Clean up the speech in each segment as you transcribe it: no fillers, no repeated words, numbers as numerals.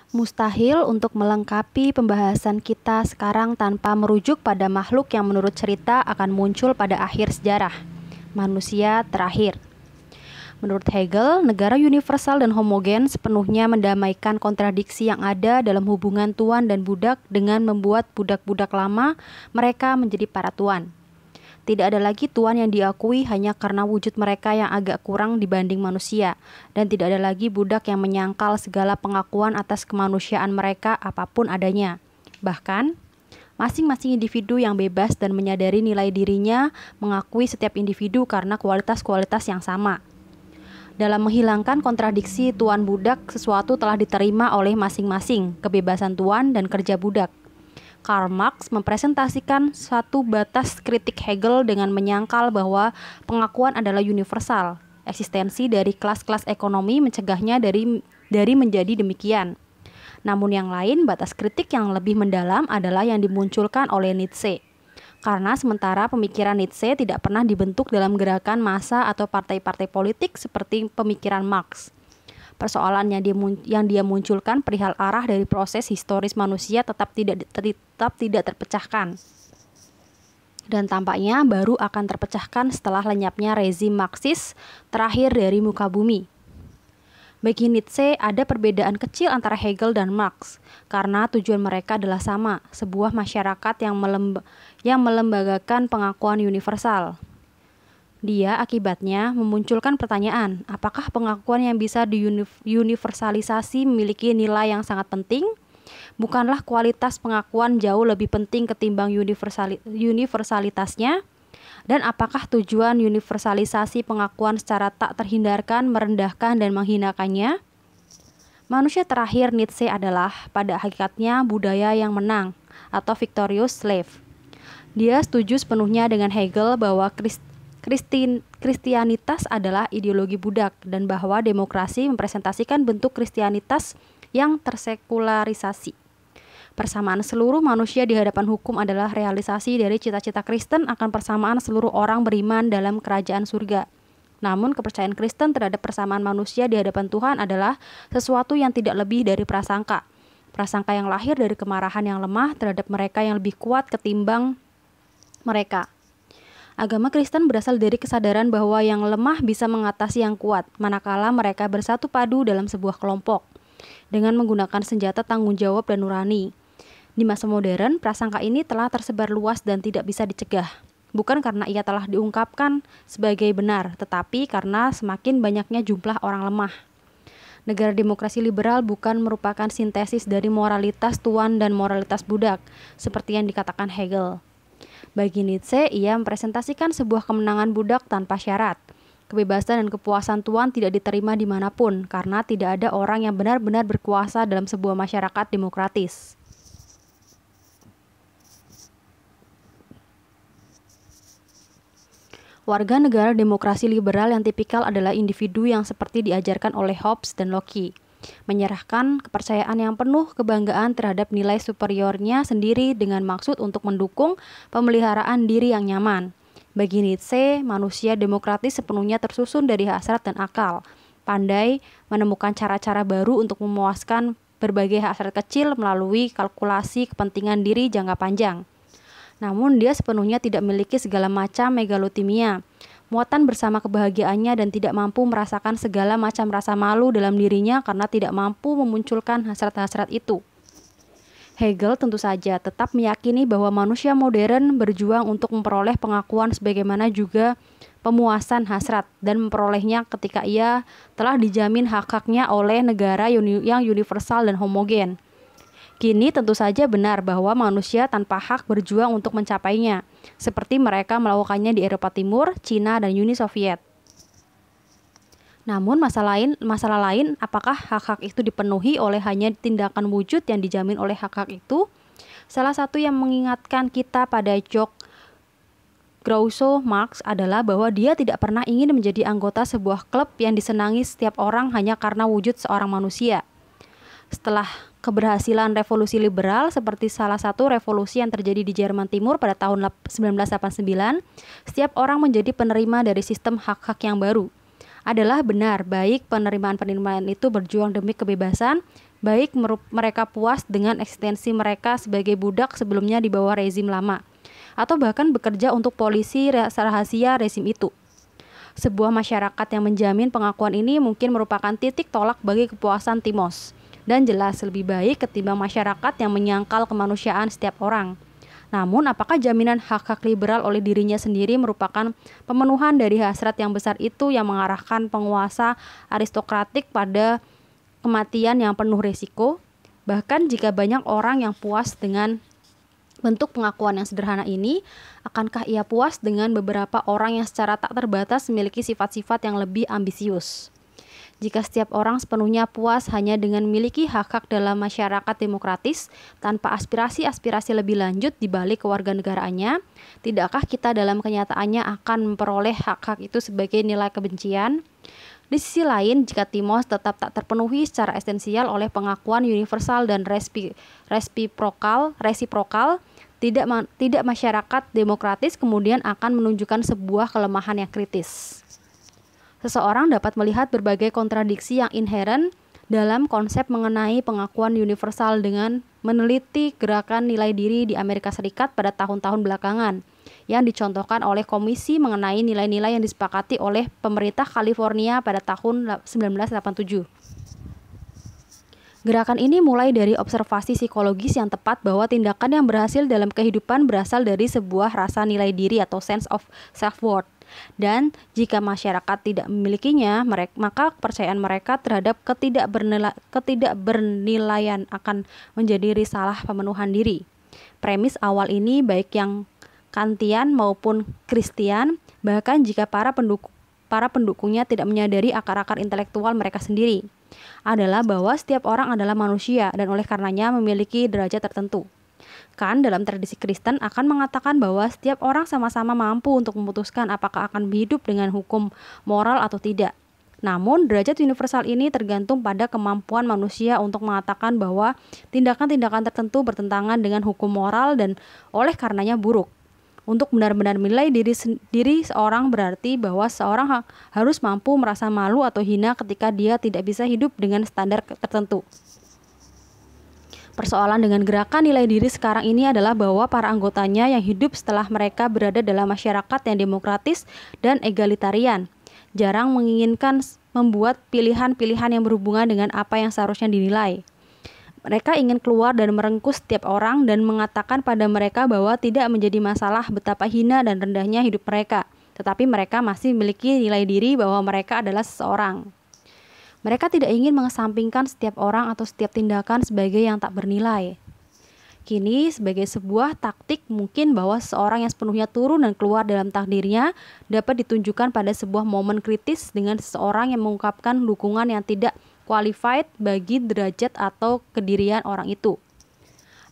Mustahil untuk melengkapi pembahasan kita sekarang tanpa merujuk pada makhluk yang menurut cerita akan muncul pada akhir sejarah, manusia terakhir. Menurut Hegel, negara universal dan homogen sepenuhnya mendamaikan kontradiksi yang ada dalam hubungan tuan dan budak dengan membuat budak-budak lama mereka menjadi para tuan. Tidak ada lagi tuan yang diakui hanya karena wujud mereka yang agak kurang dibanding manusia, dan tidak ada lagi budak yang menyangkal segala pengakuan atas kemanusiaan mereka apapun adanya. Bahkan, masing-masing individu yang bebas dan menyadari nilai dirinya mengakui setiap individu karena kualitas-kualitas yang sama. Dalam menghilangkan kontradiksi tuan budak, sesuatu telah diterima oleh masing-masing, kebebasan tuan dan kerja budak. Karl Marx mempresentasikan satu batas kritik Hegel dengan menyangkal bahwa pengakuan adalah universal. Eksistensi dari kelas-kelas ekonomi mencegahnya dari menjadi demikian. Namun yang lain, batas kritik yang lebih mendalam adalah yang dimunculkan oleh Nietzsche. Karena sementara pemikiran Nietzsche tidak pernah dibentuk dalam gerakan massa atau partai-partai politik seperti pemikiran Marx. Persoalan yang dia munculkan perihal arah dari proses historis manusia tetap tidak terpecahkan. Dan tampaknya baru akan terpecahkan setelah lenyapnya rezim Marxis terakhir dari muka bumi. Bagi Nietzsche ada perbedaan kecil antara Hegel dan Marx, karena tujuan mereka adalah sama, sebuah masyarakat yang melembagakan pengakuan universal. Dia akibatnya memunculkan pertanyaan, apakah pengakuan yang bisa diuniversalisasi memiliki nilai yang sangat penting? Bukanlah kualitas pengakuan jauh lebih penting ketimbang universalitasnya? Dan apakah tujuan universalisasi pengakuan secara tak terhindarkan merendahkan dan menghinakannya? Manusia terakhir Nietzsche adalah pada hakikatnya budaya yang menang atau victorious slave. Dia setuju sepenuhnya dengan Hegel bahwa Kristianitas adalah ideologi budak dan bahwa demokrasi mempresentasikan bentuk Kristianitas yang tersekularisasi. Persamaan seluruh manusia di hadapan hukum adalah realisasi dari cita-cita Kristen akan persamaan seluruh orang beriman dalam kerajaan surga. Namun kepercayaan Kristen terhadap persamaan manusia di hadapan Tuhan adalah sesuatu yang tidak lebih dari prasangka. Prasangka yang lahir dari kemarahan yang lemah terhadap mereka yang lebih kuat ketimbang mereka. Agama Kristen berasal dari kesadaran bahwa yang lemah bisa mengatasi yang kuat, manakala mereka bersatu padu dalam sebuah kelompok, dengan menggunakan senjata tanggung jawab dan nurani. Di masa modern, prasangka ini telah tersebar luas dan tidak bisa dicegah. Bukan karena ia telah diungkapkan sebagai benar, tetapi karena semakin banyaknya jumlah orang lemah. Negara demokrasi liberal bukan merupakan sintesis dari moralitas tuan dan moralitas budak, seperti yang dikatakan Hegel. Bagi Nietzsche, ia mempresentasikan sebuah kemenangan budak tanpa syarat. Kebebasan dan kepuasan tuan tidak diterima dimanapun, karena tidak ada orang yang benar-benar berkuasa dalam sebuah masyarakat demokratis. Warga negara demokrasi liberal yang tipikal adalah individu yang seperti diajarkan oleh Hobbes dan Locke, menyerahkan kepercayaan yang penuh kebanggaan terhadap nilai superiornya sendiri dengan maksud untuk mendukung pemeliharaan diri yang nyaman. Bagi Nietzsche, manusia demokratis sepenuhnya tersusun dari hasrat dan akal, pandai menemukan cara-cara baru untuk memuaskan berbagai hasrat kecil melalui kalkulasi kepentingan diri jangka panjang. Namun dia sepenuhnya tidak memiliki segala macam megalotimia, muatan bersama kebahagiaannya dan tidak mampu merasakan segala macam rasa malu dalam dirinya karena tidak mampu memunculkan hasrat-hasrat itu. Hegel tentu saja tetap meyakini bahwa manusia modern berjuang untuk memperoleh pengakuan sebagaimana juga pemuasan hasrat dan memperolehnya ketika ia telah dijamin hak-haknya oleh negara yang universal dan homogen. Kini tentu saja benar bahwa manusia tanpa hak berjuang untuk mencapainya, seperti mereka melakukannya di Eropa Timur, Cina, dan Uni Soviet. Namun masalah lain, apakah hak-hak itu dipenuhi oleh hanya tindakan wujud yang dijamin oleh hak-hak itu? Salah satu yang mengingatkan kita pada Jacques Groucho Marx adalah bahwa dia tidak pernah ingin menjadi anggota sebuah klub yang disenangi setiap orang hanya karena wujud seorang manusia. Setelah keberhasilan revolusi liberal seperti salah satu revolusi yang terjadi di Jerman Timur pada tahun 1989, setiap orang menjadi penerima dari sistem hak-hak yang baru. Adalah benar baik penerimaan-penerimaan itu berjuang demi kebebasan, baik mereka puas dengan eksistensi mereka sebagai budak sebelumnya di bawah rezim lama, atau bahkan bekerja untuk polisi rahasia rezim itu. Sebuah masyarakat yang menjamin pengakuan ini mungkin merupakan titik tolak bagi kepuasan Timos, dan jelas lebih baik ketimbang masyarakat yang menyangkal kemanusiaan setiap orang. Namun, apakah jaminan hak-hak liberal oleh dirinya sendiri merupakan pemenuhan dari hasrat yang besar itu yang mengarahkan penguasa aristokratik pada kematian yang penuh risiko? Bahkan jika banyak orang yang puas dengan bentuk pengakuan yang sederhana ini, akankah ia puas dengan beberapa orang yang secara tak terbatas memiliki sifat-sifat yang lebih ambisius? Jika setiap orang sepenuhnya puas hanya dengan memiliki hak-hak dalam masyarakat demokratis tanpa aspirasi-aspirasi lebih lanjut di balik kewarganegaraannya, tidakkah kita dalam kenyataannya akan memperoleh hak-hak itu sebagai nilai kebencian? Di sisi lain, jika Timos tetap tak terpenuhi secara esensial oleh pengakuan universal dan resiprokal, tidak masyarakat demokratis kemudian akan menunjukkan sebuah kelemahan yang kritis. Seseorang dapat melihat berbagai kontradiksi yang inheren dalam konsep mengenai pengakuan universal dengan meneliti gerakan nilai diri di Amerika Serikat pada tahun-tahun belakangan, yang dicontohkan oleh komisi mengenai nilai-nilai yang disepakati oleh pemerintah California pada tahun 1987. Gerakan ini mulai dari observasi psikologis yang tepat bahwa tindakan yang berhasil dalam kehidupan berasal dari sebuah rasa nilai diri atau sense of self-worth. Dan jika masyarakat tidak memilikinya, maka kepercayaan mereka terhadap ketidakbernilaian akan menjadi risalah pemenuhan diri. Premis awal ini baik yang Kantian maupun Kristian, bahkan jika para pendukungnya tidak menyadari akar-akar intelektual mereka sendiri, adalah bahwa setiap orang adalah manusia dan oleh karenanya memiliki derajat tertentu. Kant dalam tradisi Kristen akan mengatakan bahwa setiap orang sama-sama mampu untuk memutuskan apakah akan hidup dengan hukum moral atau tidak. Namun, derajat universal ini tergantung pada kemampuan manusia untuk mengatakan bahwa tindakan-tindakan tertentu bertentangan dengan hukum moral dan oleh karenanya buruk. Untuk benar-benar menilai diri seorang berarti bahwa seorang harus mampu merasa malu atau hina ketika dia tidak bisa hidup dengan standar tertentu. Persoalan dengan gerakan nilai diri sekarang ini adalah bahwa para anggotanya yang hidup setelah mereka berada dalam masyarakat yang demokratis dan egalitarian jarang menginginkan membuat pilihan-pilihan yang berhubungan dengan apa yang seharusnya dinilai. Mereka ingin keluar dan merengkuh setiap orang dan mengatakan pada mereka bahwa tidak menjadi masalah betapa hina dan rendahnya hidup mereka, tetapi mereka masih memiliki nilai diri bahwa mereka adalah seseorang. Mereka tidak ingin mengesampingkan setiap orang atau setiap tindakan sebagai yang tak bernilai. Kini, sebagai sebuah taktik mungkin bahwa seseorang yang sepenuhnya turun dan keluar dalam takdirnya dapat ditunjukkan pada sebuah momen kritis dengan seseorang yang mengungkapkan dukungan yang tidak qualified bagi derajat atau kedirian orang itu.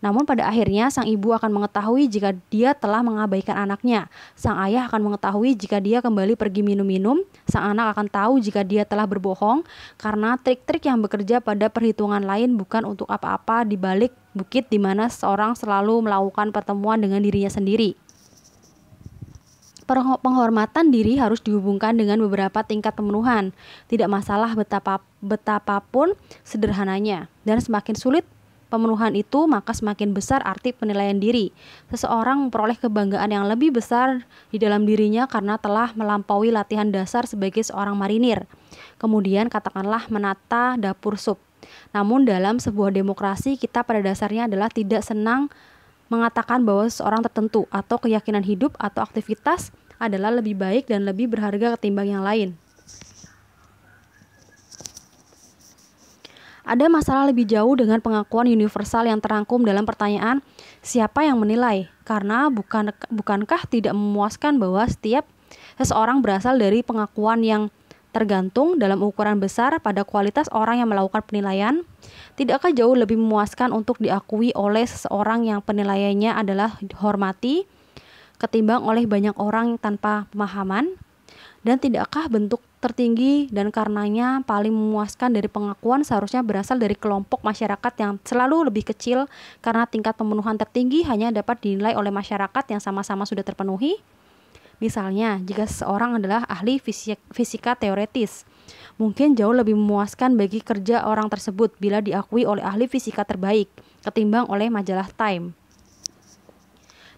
Namun pada akhirnya sang ibu akan mengetahui jika dia telah mengabaikan anaknya. Sang ayah akan mengetahui jika dia kembali pergi minum-minum. Sang anak akan tahu jika dia telah berbohong karena trik-trik yang bekerja pada perhitungan lain bukan untuk apa-apa di balik bukit di mana seorang selalu melakukan pertemuan dengan dirinya sendiri. Penghormatan diri harus dihubungkan dengan beberapa tingkat pemenuhan. Tidak masalah betapapun sederhananya. Dan semakin sulit pemenuhan itu, maka semakin besar arti penilaian diri. Seseorang memperoleh kebanggaan yang lebih besar di dalam dirinya karena telah melampaui latihan dasar sebagai seorang marinir. Kemudian katakanlah menata dapur sup. Namun dalam sebuah demokrasi kita pada dasarnya adalah tidak senang mengatakan bahwa seorang tertentu atau keyakinan hidup atau aktivitas adalah lebih baik dan lebih berharga ketimbang yang lain. Ada masalah lebih jauh dengan pengakuan universal yang terangkum dalam pertanyaan siapa yang menilai, karena bukankah tidak memuaskan bahwa setiap seseorang berasal dari pengakuan yang tergantung dalam ukuran besar pada kualitas orang yang melakukan penilaian? Tidakkah jauh lebih memuaskan untuk diakui oleh seseorang yang penilaiannya adalah dihormati ketimbang oleh banyak orang tanpa pemahaman? Dan tidakkah bentuk tertinggi dan karenanya paling memuaskan dari pengakuan seharusnya berasal dari kelompok masyarakat yang selalu lebih kecil karena tingkat pemenuhan tertinggi hanya dapat dinilai oleh masyarakat yang sama-sama sudah terpenuhi? Misalnya, jika seseorang adalah ahli fisika teoretis, mungkin jauh lebih memuaskan bagi kerja orang tersebut bila diakui oleh ahli fisika terbaik ketimbang oleh majalah Time.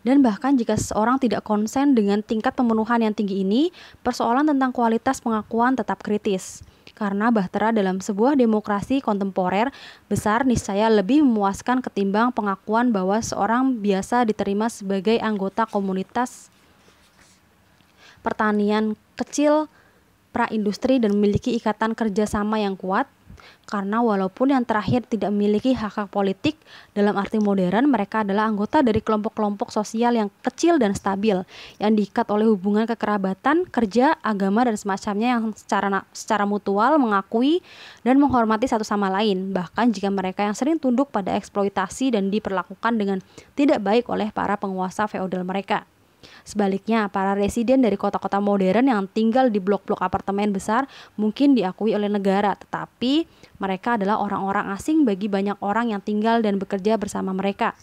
Dan bahkan jika seseorang tidak konsen dengan tingkat pemenuhan yang tinggi ini, persoalan tentang kualitas pengakuan tetap kritis. Karena bahtera dalam sebuah demokrasi kontemporer besar niscaya lebih memuaskan ketimbang pengakuan bahwa seorang biasa diterima sebagai anggota komunitas pertanian kecil praindustri dan memiliki ikatan kerjasama yang kuat. Karena walaupun yang terakhir tidak memiliki hak-hak politik dalam arti modern, mereka adalah anggota dari kelompok-kelompok sosial yang kecil dan stabil, yang diikat oleh hubungan kekerabatan, kerja, agama, dan semacamnya yang secara mutual mengakui dan menghormati satu sama lain, bahkan jika mereka yang sering tunduk pada eksploitasi dan diperlakukan dengan tidak baik oleh para penguasa feodal mereka. Sebaliknya, para residen dari kota-kota modern yang tinggal di blok-blok apartemen besar mungkin diakui oleh negara, tetapi mereka adalah orang-orang asing bagi banyak orang yang tinggal dan bekerja bersama mereka.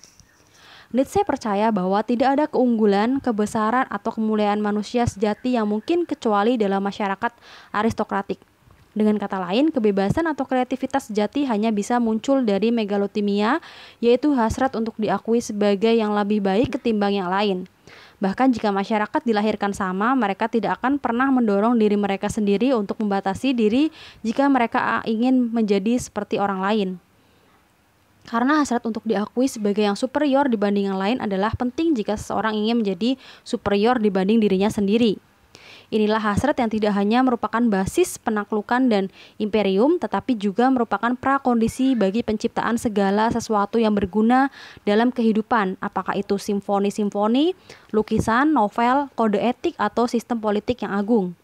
Nietzsche percaya bahwa tidak ada keunggulan, kebesaran, atau kemuliaan manusia sejati yang mungkin kecuali dalam masyarakat aristokratik. Dengan kata lain, kebebasan atau kreativitas sejati hanya bisa muncul dari megalotimia, yaitu hasrat untuk diakui sebagai yang lebih baik ketimbang yang lain. Bahkan jika masyarakat dilahirkan sama, mereka tidak akan pernah mendorong diri mereka sendiri untuk membatasi diri jika mereka ingin menjadi seperti orang lain. Karena hasrat untuk diakui sebagai yang superior dibanding yang lain adalah penting jika seseorang ingin menjadi superior dibanding dirinya sendiri. Inilah hasrat yang tidak hanya merupakan basis penaklukan dan imperium, tetapi juga merupakan prakondisi bagi penciptaan segala sesuatu yang berguna dalam kehidupan, apakah itu simfoni-simfoni, lukisan, novel, kode etik, atau sistem politik yang agung.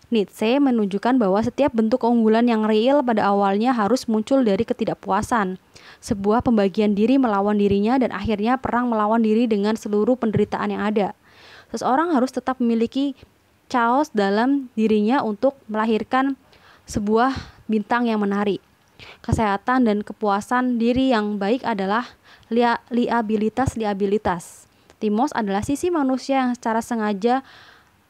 Nietzsche menunjukkan bahwa setiap bentuk keunggulan yang real pada awalnya harus muncul dari ketidakpuasan, sebuah pembagian diri melawan dirinya, dan akhirnya perang melawan diri dengan seluruh penderitaan yang ada. Seseorang harus tetap memiliki chaos dalam dirinya untuk melahirkan sebuah bintang yang menarik. Kesehatan dan kepuasan diri yang baik adalah liabilitas. Timos adalah sisi manusia yang secara sengaja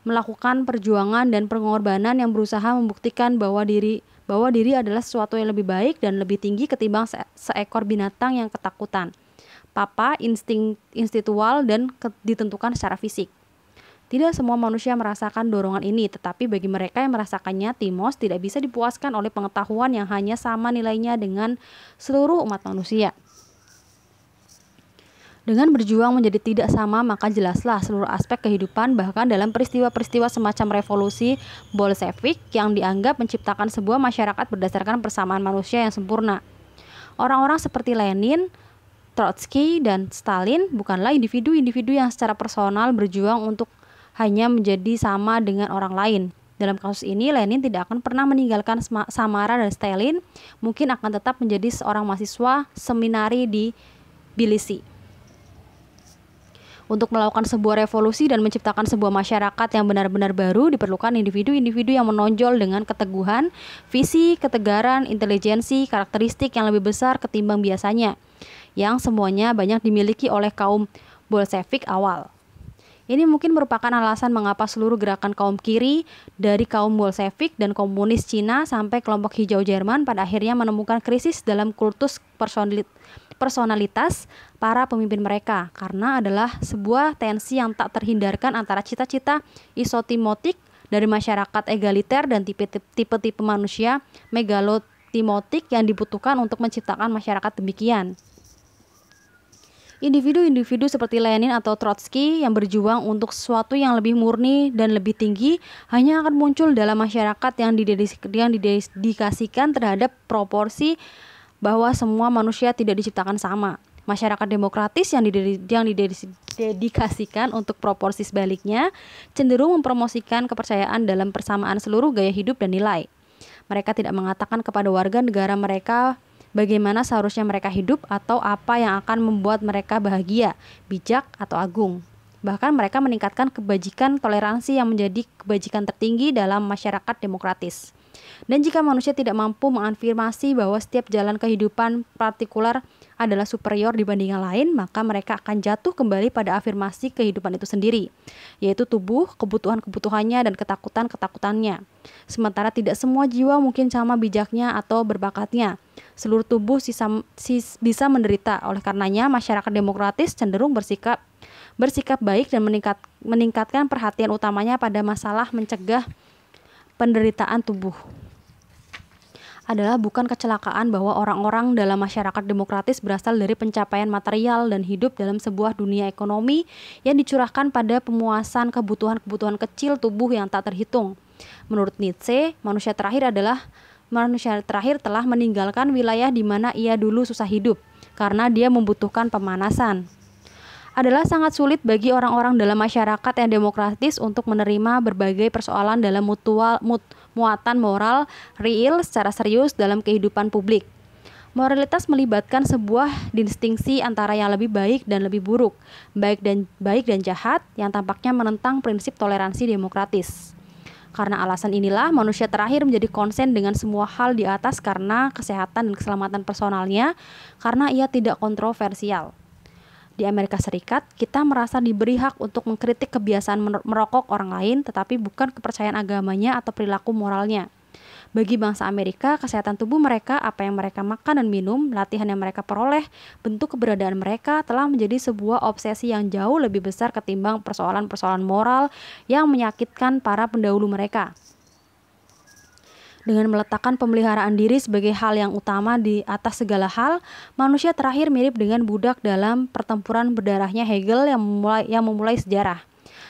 melakukan perjuangan dan pengorbanan yang berusaha membuktikan bahwa diri adalah sesuatu yang lebih baik dan lebih tinggi ketimbang seekor binatang yang ketakutan, papa, insting instinktual, dan ditentukan secara fisik. Tidak semua manusia merasakan dorongan ini, tetapi bagi mereka yang merasakannya, Timos tidak bisa dipuaskan oleh pengetahuan yang hanya sama nilainya dengan seluruh umat manusia. Dengan berjuang menjadi tidak sama, maka jelaslah seluruh aspek kehidupan, bahkan dalam peristiwa-peristiwa semacam revolusi Bolshevik yang dianggap menciptakan sebuah masyarakat berdasarkan persamaan manusia yang sempurna. Orang-orang seperti Lenin, Trotsky, dan Stalin bukanlah individu-individu yang secara personal berjuang untuk hanya menjadi sama dengan orang lain. Dalam kasus ini, Lenin tidak akan pernah meninggalkan Samara dan Stalin, mungkin akan tetap menjadi seorang mahasiswa seminari di Tbilisi. Untuk melakukan sebuah revolusi dan menciptakan sebuah masyarakat yang benar-benar baru, diperlukan individu-individu yang menonjol dengan keteguhan, visi, ketegaran, intelijensi, karakteristik yang lebih besar ketimbang biasanya, yang semuanya banyak dimiliki oleh kaum Bolshevik awal. Ini mungkin merupakan alasan mengapa seluruh gerakan kaum kiri, dari kaum Bolshevik dan komunis Cina sampai kelompok hijau Jerman, pada akhirnya menemukan krisis dalam kultus personalitas para pemimpin mereka, karena adalah sebuah tensi yang tak terhindarkan antara cita-cita isotimotik dari masyarakat egaliter dan tipe-tipe manusia megalotimotik yang dibutuhkan untuk menciptakan masyarakat demikian. Individu-individu seperti Lenin atau Trotsky yang berjuang untuk sesuatu yang lebih murni dan lebih tinggi hanya akan muncul dalam masyarakat yang didedikasikan terhadap proporsi bahwa semua manusia tidak diciptakan sama. Masyarakat demokratis yang didedikasikan untuk proporsi sebaliknya cenderung mempromosikan kepercayaan dalam persamaan seluruh gaya hidup dan nilai. Mereka tidak mengatakan kepada warga negara mereka bagaimana seharusnya mereka hidup atau apa yang akan membuat mereka bahagia, bijak, atau agung. Bahkan mereka meningkatkan kebajikan toleransi yang menjadi kebajikan tertinggi dalam masyarakat demokratis. Dan jika manusia tidak mampu mengafirmasi bahwa setiap jalan kehidupan partikular adalah superior dibanding yang lain, maka mereka akan jatuh kembali pada afirmasi kehidupan itu sendiri, yaitu tubuh, kebutuhan-kebutuhannya, dan ketakutan-ketakutannya. Sementara tidak semua jiwa mungkin sama bijaknya atau berbakatnya. Seluruh tubuh bisa menderita. Oleh karenanya, masyarakat demokratis cenderung bersikap baik dan meningkatkan perhatian utamanya pada masalah mencegah penderitaan tubuh. Adalah bukan kecelakaan bahwa orang-orang dalam masyarakat demokratis berasal dari pencapaian material dan hidup dalam sebuah dunia ekonomi yang dicurahkan pada pemuasan kebutuhan-kebutuhan kecil tubuh yang tak terhitung. Menurut Nietzsche, manusia terakhir telah meninggalkan wilayah di mana ia dulu susah hidup karena dia membutuhkan pemanasan. Adalah sangat sulit bagi orang-orang dalam masyarakat yang demokratis untuk menerima berbagai persoalan dalam muatan moral real secara serius dalam kehidupan publik. Moralitas melibatkan sebuah distingsi antara yang lebih baik dan lebih buruk, baik dan jahat, yang tampaknya menentang prinsip toleransi demokratis. Karena alasan inilah, manusia terakhir menjadi konsen dengan semua hal di atas karena kesehatan dan keselamatan personalnya, karena ia tidak kontroversial. Di Amerika Serikat, kita merasa diberi hak untuk mengkritik kebiasaan merokok orang lain, tetapi bukan kepercayaan agamanya atau perilaku moralnya. Bagi bangsa Amerika, kesehatan tubuh mereka, apa yang mereka makan dan minum, latihan yang mereka peroleh, bentuk keberadaan mereka telah menjadi sebuah obsesi yang jauh lebih besar ketimbang persoalan-persoalan moral yang menyakitkan para pendahulu mereka. Dengan meletakkan pemeliharaan diri sebagai hal yang utama di atas segala hal, manusia terakhir mirip dengan budak dalam pertempuran berdarahnya Hegel yang memulai sejarah.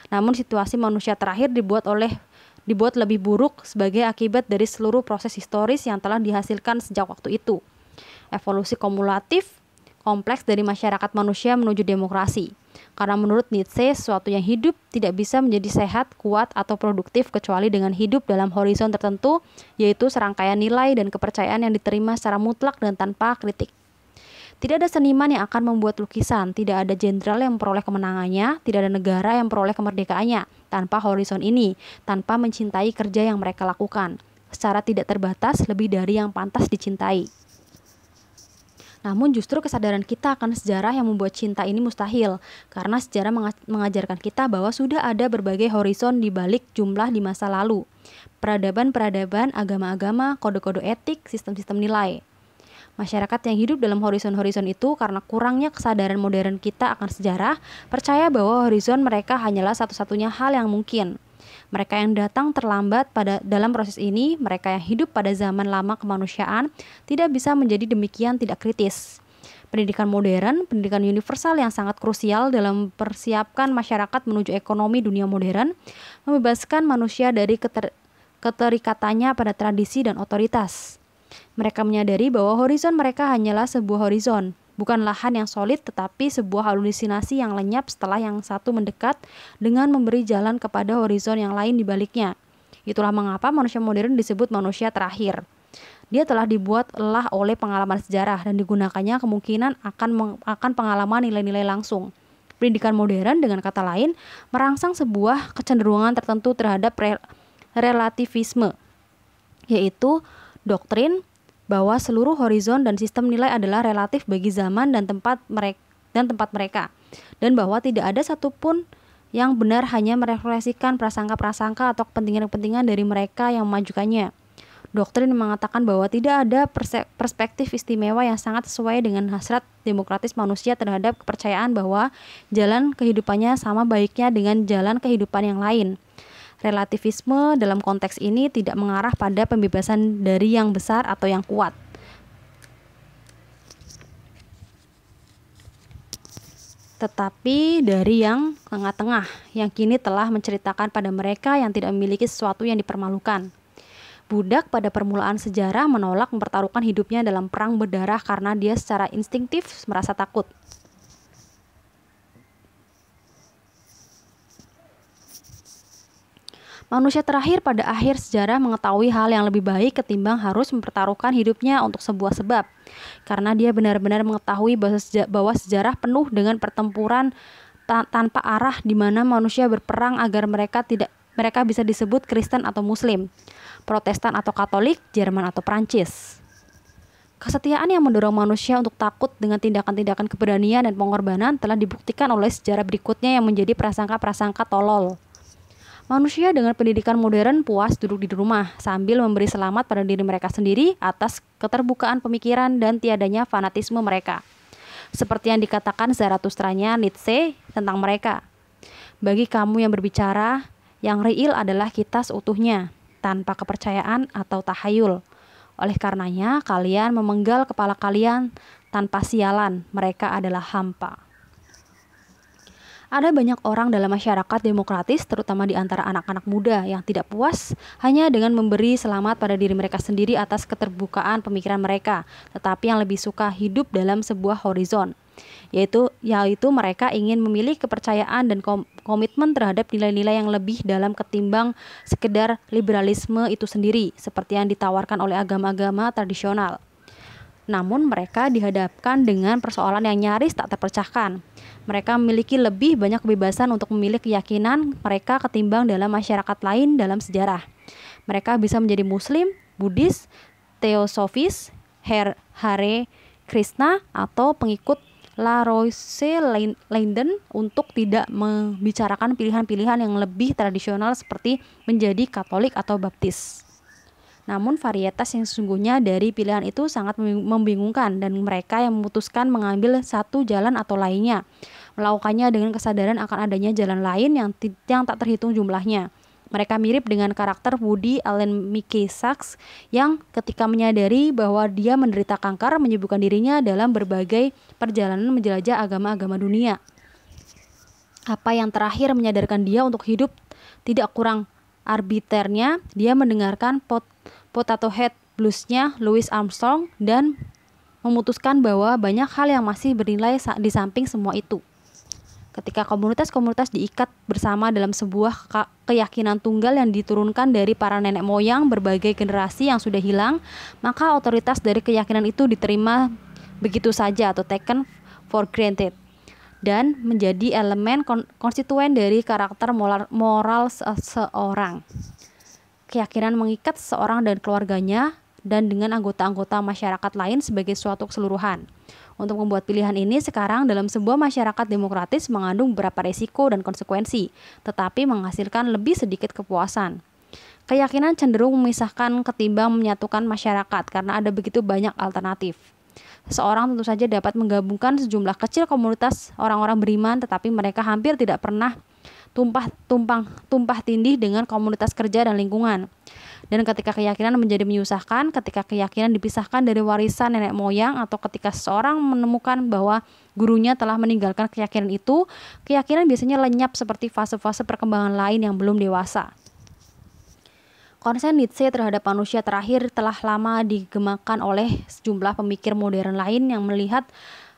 Namun situasi manusia terakhir dibuat lebih buruk sebagai akibat dari seluruh proses historis yang telah dihasilkan sejak waktu itu. Evolusi kumulatif kompleks dari masyarakat manusia menuju demokrasi. Karena menurut Nietzsche, sesuatu yang hidup tidak bisa menjadi sehat, kuat, atau produktif kecuali dengan hidup dalam horizon tertentu, yaitu serangkaian nilai dan kepercayaan yang diterima secara mutlak dan tanpa kritik. Tidak ada seniman yang akan membuat lukisan, tidak ada jenderal yang memperoleh kemenangannya, tidak ada negara yang memperoleh kemerdekaannya tanpa horizon ini, tanpa mencintai kerja yang mereka lakukan, secara tidak terbatas lebih dari yang pantas dicintai. Namun justru kesadaran kita akan sejarah yang membuat cinta ini mustahil, karena sejarah mengajarkan kita bahwa sudah ada berbagai horizon di balik jumlah di masa lalu. Peradaban-peradaban, agama-agama, kode-kode etik, sistem-sistem nilai. Masyarakat yang hidup dalam horizon-horizon itu karena kurangnya kesadaran modern kita akan sejarah, percaya bahwa horizon mereka hanyalah satu-satunya hal yang mungkin. Mereka yang datang terlambat dalam proses ini, mereka yang hidup pada zaman lama kemanusiaan, tidak bisa menjadi demikian tidak kritis. Pendidikan modern, pendidikan universal yang sangat krusial dalam persiapkan masyarakat menuju ekonomi dunia modern, membebaskan manusia dari keterikatannya pada tradisi dan otoritas. Mereka menyadari bahwa horizon mereka hanyalah sebuah horizon, bukan lahan yang solid tetapi sebuah halusinasi yang lenyap setelah yang satu mendekat dengan memberi jalan kepada horizon yang lain di baliknya. Itulah mengapa manusia modern disebut manusia terakhir. Dia telah dibuat lelah oleh pengalaman sejarah dan digunakannya kemungkinan akan pengalaman nilai-nilai langsung. Pendidikan modern dengan kata lain merangsang sebuah kecenderungan tertentu terhadap relativisme, yaitu doktrin bahwa seluruh horizon dan sistem nilai adalah relatif bagi zaman dan tempat mereka, dan bahwa tidak ada satupun yang benar, hanya merefleksikan prasangka-prasangka atau kepentingan-kepentingan dari mereka yang memajukannya. Doktrin mengatakan bahwa tidak ada perspektif istimewa yang sangat sesuai dengan hasrat demokratis manusia terhadap kepercayaan bahwa jalan kehidupannya sama baiknya dengan jalan kehidupan yang lain. Relativisme dalam konteks ini tidak mengarah pada pembebasan dari yang besar atau yang kuat, tetapi dari yang tengah-tengah, yang kini telah menceritakan pada mereka yang tidak memiliki sesuatu yang dipermalukan. Budak pada permulaan sejarah menolak mempertaruhkan hidupnya dalam perang berdarah karena dia secara instingtif merasa takut. Manusia terakhir pada akhir sejarah mengetahui hal yang lebih baik ketimbang harus mempertaruhkan hidupnya untuk sebuah sebab. Karena dia benar-benar mengetahui bahwa sejarah penuh dengan pertempuran tanpa arah di mana manusia berperang agar mereka bisa disebut Kristen atau Muslim, Protestan atau Katolik, Jerman atau Prancis. Kesetiaan yang mendorong manusia untuk takut dengan tindakan-tindakan keberanian dan pengorbanan telah dibuktikan oleh sejarah berikutnya yang menjadi prasangka-prasangka tolol. Manusia dengan pendidikan modern puas duduk di rumah sambil memberi selamat pada diri mereka sendiri atas keterbukaan pemikiran dan tiadanya fanatisme mereka. Seperti yang dikatakan Zaratustranya Nietzsche tentang mereka. Bagi kamu yang berbicara, yang real adalah kita seutuhnya, tanpa kepercayaan atau tahayul. Oleh karenanya, kalian memenggal kepala kalian tanpa sialan, mereka adalah hampa. Ada banyak orang dalam masyarakat demokratis, terutama di antara anak-anak muda yang tidak puas hanya dengan memberi selamat pada diri mereka sendiri atas keterbukaan pemikiran mereka, tetapi yang lebih suka hidup dalam sebuah horizon, yaitu mereka ingin memilih kepercayaan dan komitmen terhadap nilai-nilai yang lebih dalam ketimbang sekedar liberalisme itu sendiri, seperti yang ditawarkan oleh agama-agama tradisional. Namun mereka dihadapkan dengan persoalan yang nyaris tak terpecahkan. Mereka memiliki lebih banyak kebebasan untuk memilih keyakinan mereka ketimbang dalam masyarakat lain dalam sejarah. Mereka bisa menjadi Muslim, Buddhis, Teosofis, Hare Krishna, atau pengikut La Rose-Leiden untuk tidak membicarakan pilihan-pilihan yang lebih tradisional seperti menjadi Katolik atau Baptis. Namun varietas yang sesungguhnya dari pilihan itu sangat membingungkan dan mereka yang memutuskan mengambil satu jalan atau lainnya melakukannya dengan kesadaran akan adanya jalan lain yang tak terhitung jumlahnya. Mereka mirip dengan karakter Woody Allen Mickey Sachs yang ketika menyadari bahwa dia menderita kanker menyibukkan dirinya dalam berbagai perjalanan menjelajah agama-agama dunia. Apa yang terakhir menyadarkan dia untuk hidup tidak kurang arbiternya, dia mendengarkan Potato Head Blues-nya Louis Armstrong dan memutuskan bahwa banyak hal yang masih bernilai di samping semua itu. Ketika komunitas-komunitas diikat bersama dalam sebuah keyakinan tunggal yang diturunkan dari para nenek moyang berbagai generasi yang sudah hilang, maka otoritas dari keyakinan itu diterima begitu saja atau taken for granted dan menjadi elemen konstituen dari karakter moral seseorang. Keyakinan mengikat seseorang dan keluarganya dan dengan anggota-anggota masyarakat lain sebagai suatu keseluruhan. Untuk membuat pilihan ini sekarang dalam sebuah masyarakat demokratis mengandung beberapa risiko dan konsekuensi, tetapi menghasilkan lebih sedikit kepuasan. Keyakinan cenderung memisahkan ketimbang menyatukan masyarakat karena ada begitu banyak alternatif. Seseorang tentu saja dapat menggabungkan sejumlah kecil komunitas orang-orang beriman, tetapi mereka hampir tidak pernah tumpah tindih dengan komunitas kerja dan lingkungan. Dan ketika keyakinan menjadi menyusahkan, ketika keyakinan dipisahkan dari warisan nenek moyang, atau ketika seseorang menemukan bahwa gurunya telah meninggalkan keyakinan itu, keyakinan biasanya lenyap seperti fase-fase perkembangan lain yang belum dewasa. Konsen Nietzsche terhadap manusia terakhir telah lama digemakan oleh sejumlah pemikir modern lain yang melihat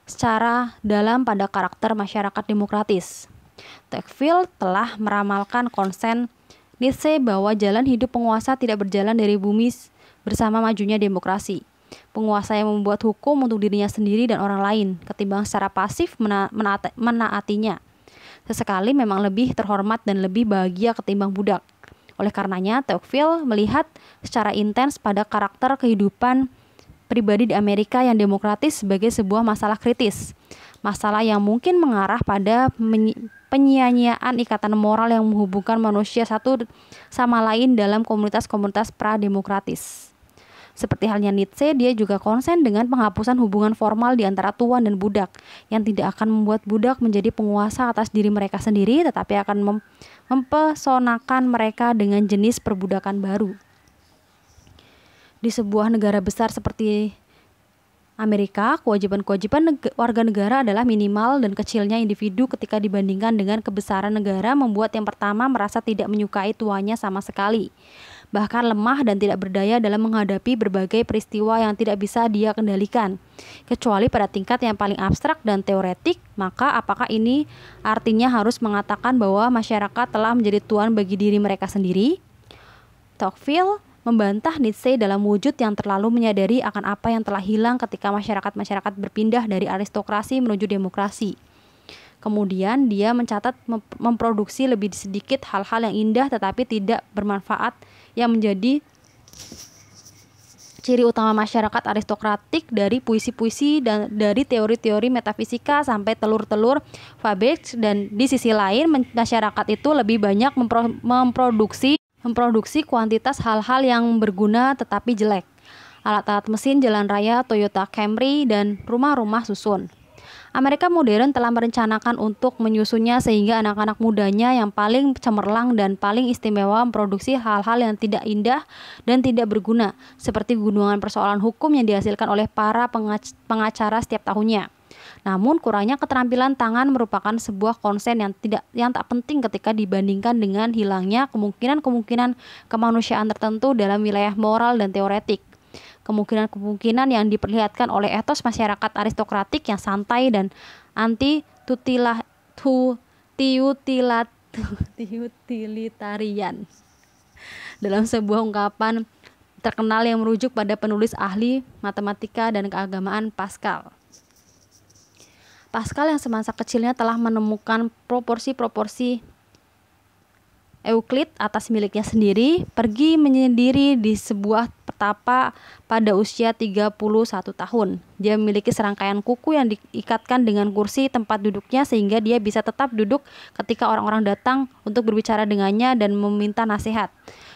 secara dalam pada karakter masyarakat demokratis. Tocqueville telah meramalkan konsen Nietzsche bahwa jalan hidup penguasa tidak berjalan dari bumi bersama majunya demokrasi. Penguasa yang membuat hukum untuk dirinya sendiri dan orang lain, ketimbang secara pasif menaatinya. Sesekali memang lebih terhormat dan lebih bahagia ketimbang budak. Oleh karenanya, Tocqueville melihat secara intens pada karakter kehidupan pribadi di Amerika yang demokratis sebagai sebuah masalah kritis. Masalah yang mungkin mengarah pada penyia-nyiaan ikatan moral yang menghubungkan manusia satu sama lain dalam komunitas-komunitas pra-demokratis. Seperti halnya Nietzsche, dia juga konsen dengan penghapusan hubungan formal di antara tuan dan budak, yang tidak akan membuat budak menjadi penguasa atas diri mereka sendiri, tetapi akan mempesonakan mereka dengan jenis perbudakan baru. Di sebuah negara besar seperti Amerika, kewajiban-kewajiban warga negara adalah minimal dan kecilnya individu ketika dibandingkan dengan kebesaran negara membuat yang pertama merasa tidak menyukai tuannya sama sekali. Bahkan lemah dan tidak berdaya dalam menghadapi berbagai peristiwa yang tidak bisa dia kendalikan. Kecuali pada tingkat yang paling abstrak dan teoretik, maka apakah ini artinya harus mengatakan bahwa masyarakat telah menjadi tuan bagi diri mereka sendiri? Tocqueville membantah Nietzsche dalam wujud yang terlalu menyadari akan apa yang telah hilang ketika masyarakat-masyarakat berpindah dari aristokrasi menuju demokrasi. Kemudian dia mencatat memproduksi lebih sedikit hal-hal yang indah tetapi tidak bermanfaat yang menjadi Ciri utama masyarakat aristokratik dari puisi-puisi dan dari teori-teori metafisika sampai telur-telur Faberge, dan di sisi lain masyarakat itu lebih banyak memproduksi kuantitas hal-hal yang berguna tetapi jelek. Alat-alat mesin, jalan raya, Toyota Camry, dan rumah-rumah susun. Amerika modern telah merencanakan untuk menyusunnya sehingga anak-anak mudanya yang paling cemerlang dan paling istimewa memproduksi hal-hal yang tidak indah dan tidak berguna, seperti gunungan persoalan hukum yang dihasilkan oleh para pengacara setiap tahunnya. Namun kurangnya keterampilan tangan merupakan sebuah konsen yang tak penting ketika dibandingkan dengan hilangnya kemungkinan-kemungkinan kemanusiaan tertentu dalam wilayah moral dan teoretik. Kemungkinan-kemungkinan yang diperlihatkan oleh etos masyarakat aristokratik yang santai dan anti-utilitarian. Dalam sebuah ungkapan terkenal yang merujuk pada penulis ahli matematika dan keagamaan Pascal. Pascal yang semasa kecilnya telah menemukan proporsi-proporsi Euclid atas miliknya sendiri, pergi menyendiri di sebuah petapa pada usia 31 tahun. Dia memiliki serangkaian kuku yang diikatkan dengan kursi tempat duduknya sehingga dia bisa tetap duduk ketika orang-orang datang untuk berbicara dengannya dan meminta nasihat.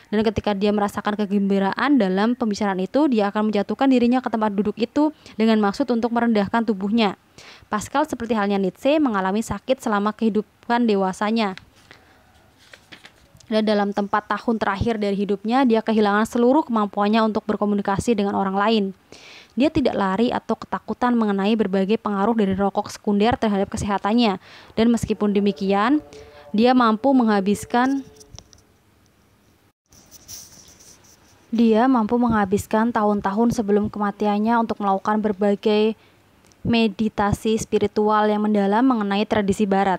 Dan ketika dia merasakan kegembiraan dalam pembicaraan itu, dia akan menjatuhkan dirinya ke tempat duduk itu dengan maksud untuk merendahkan tubuhnya. Pascal seperti halnya Nietzsche mengalami sakit selama kehidupan dewasanya. Dan dalam 4 tahun terakhir dari hidupnya, dia kehilangan seluruh kemampuannya untuk berkomunikasi dengan orang lain. Dia tidak lari atau ketakutan mengenai berbagai pengaruh dari rokok sekunder terhadap kesehatannya. Dan meskipun demikian, dia mampu menghabiskan tahun-tahun sebelum kematiannya untuk melakukan berbagai meditasi spiritual yang mendalam mengenai tradisi barat.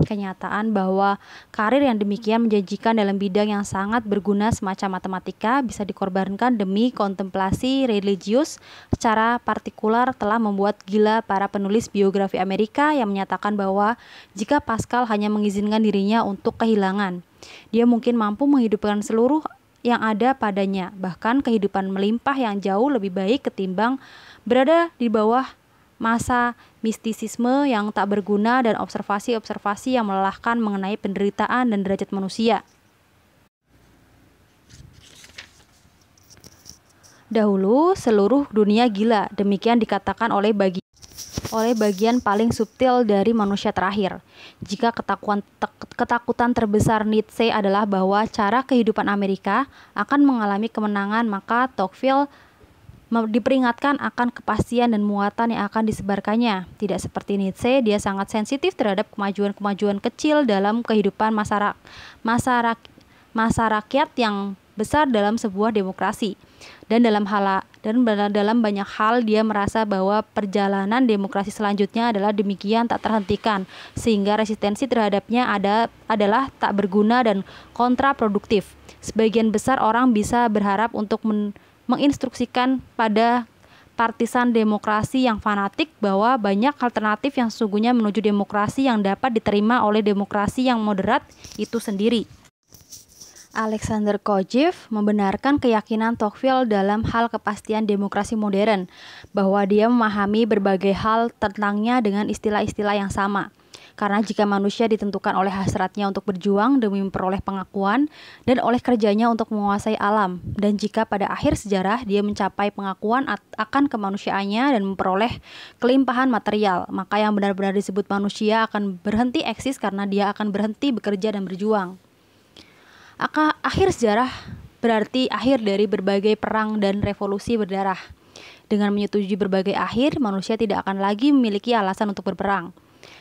Kenyataan bahwa karir yang demikian menjanjikan dalam bidang yang sangat berguna semacam matematika bisa dikorbankan demi kontemplasi religius secara partikular telah membuat gila para penulis biografi Amerika yang menyatakan bahwa jika Pascal hanya mengizinkan dirinya untuk kehilangan, dia mungkin mampu menghidupkan seluruh yang ada padanya, bahkan kehidupan melimpah yang jauh lebih baik ketimbang berada di bawah masa mistisisme yang tak berguna dan observasi-observasi yang melelahkan mengenai penderitaan dan derajat manusia. Dahulu seluruh dunia gila, demikian dikatakan oleh bagian paling subtil dari manusia terakhir. Jika ketakutan terbesar Nietzsche adalah bahwa cara kehidupan Amerika akan mengalami kemenangan, maka Tocqueville diperingatkan akan kepastian dan muatan yang akan disebarkannya. Tidak seperti Nietzsche, dia sangat sensitif terhadap kemajuan-kemajuan kecil dalam kehidupan masyarakat yang besar dalam sebuah demokrasi. Dan dalam banyak hal dia merasa bahwa perjalanan demokrasi selanjutnya adalah demikian tak terhentikan, sehingga resistensi terhadapnya adalah tak berguna dan kontraproduktif. Sebagian besar orang bisa berharap untuk menginstruksikan pada partisan demokrasi yang fanatik bahwa banyak alternatif yang sesungguhnya menuju demokrasi yang dapat diterima oleh demokrasi yang moderat itu sendiri. Alexander Kojève membenarkan keyakinan Tocqueville dalam hal kepastian demokrasi modern, bahwa dia memahami berbagai hal tentangnya dengan istilah-istilah yang sama. Karena jika manusia ditentukan oleh hasratnya untuk berjuang demi memperoleh pengakuan dan oleh kerjanya untuk menguasai alam, dan jika pada akhir sejarah dia mencapai pengakuan akan kemanusiaannya dan memperoleh kelimpahan material, maka yang benar-benar disebut manusia akan berhenti eksis karena dia akan berhenti bekerja dan berjuang. Akhir sejarah berarti akhir dari berbagai perang dan revolusi berdarah. Dengan menyetujui berbagai akhir, manusia tidak akan lagi memiliki alasan untuk berperang.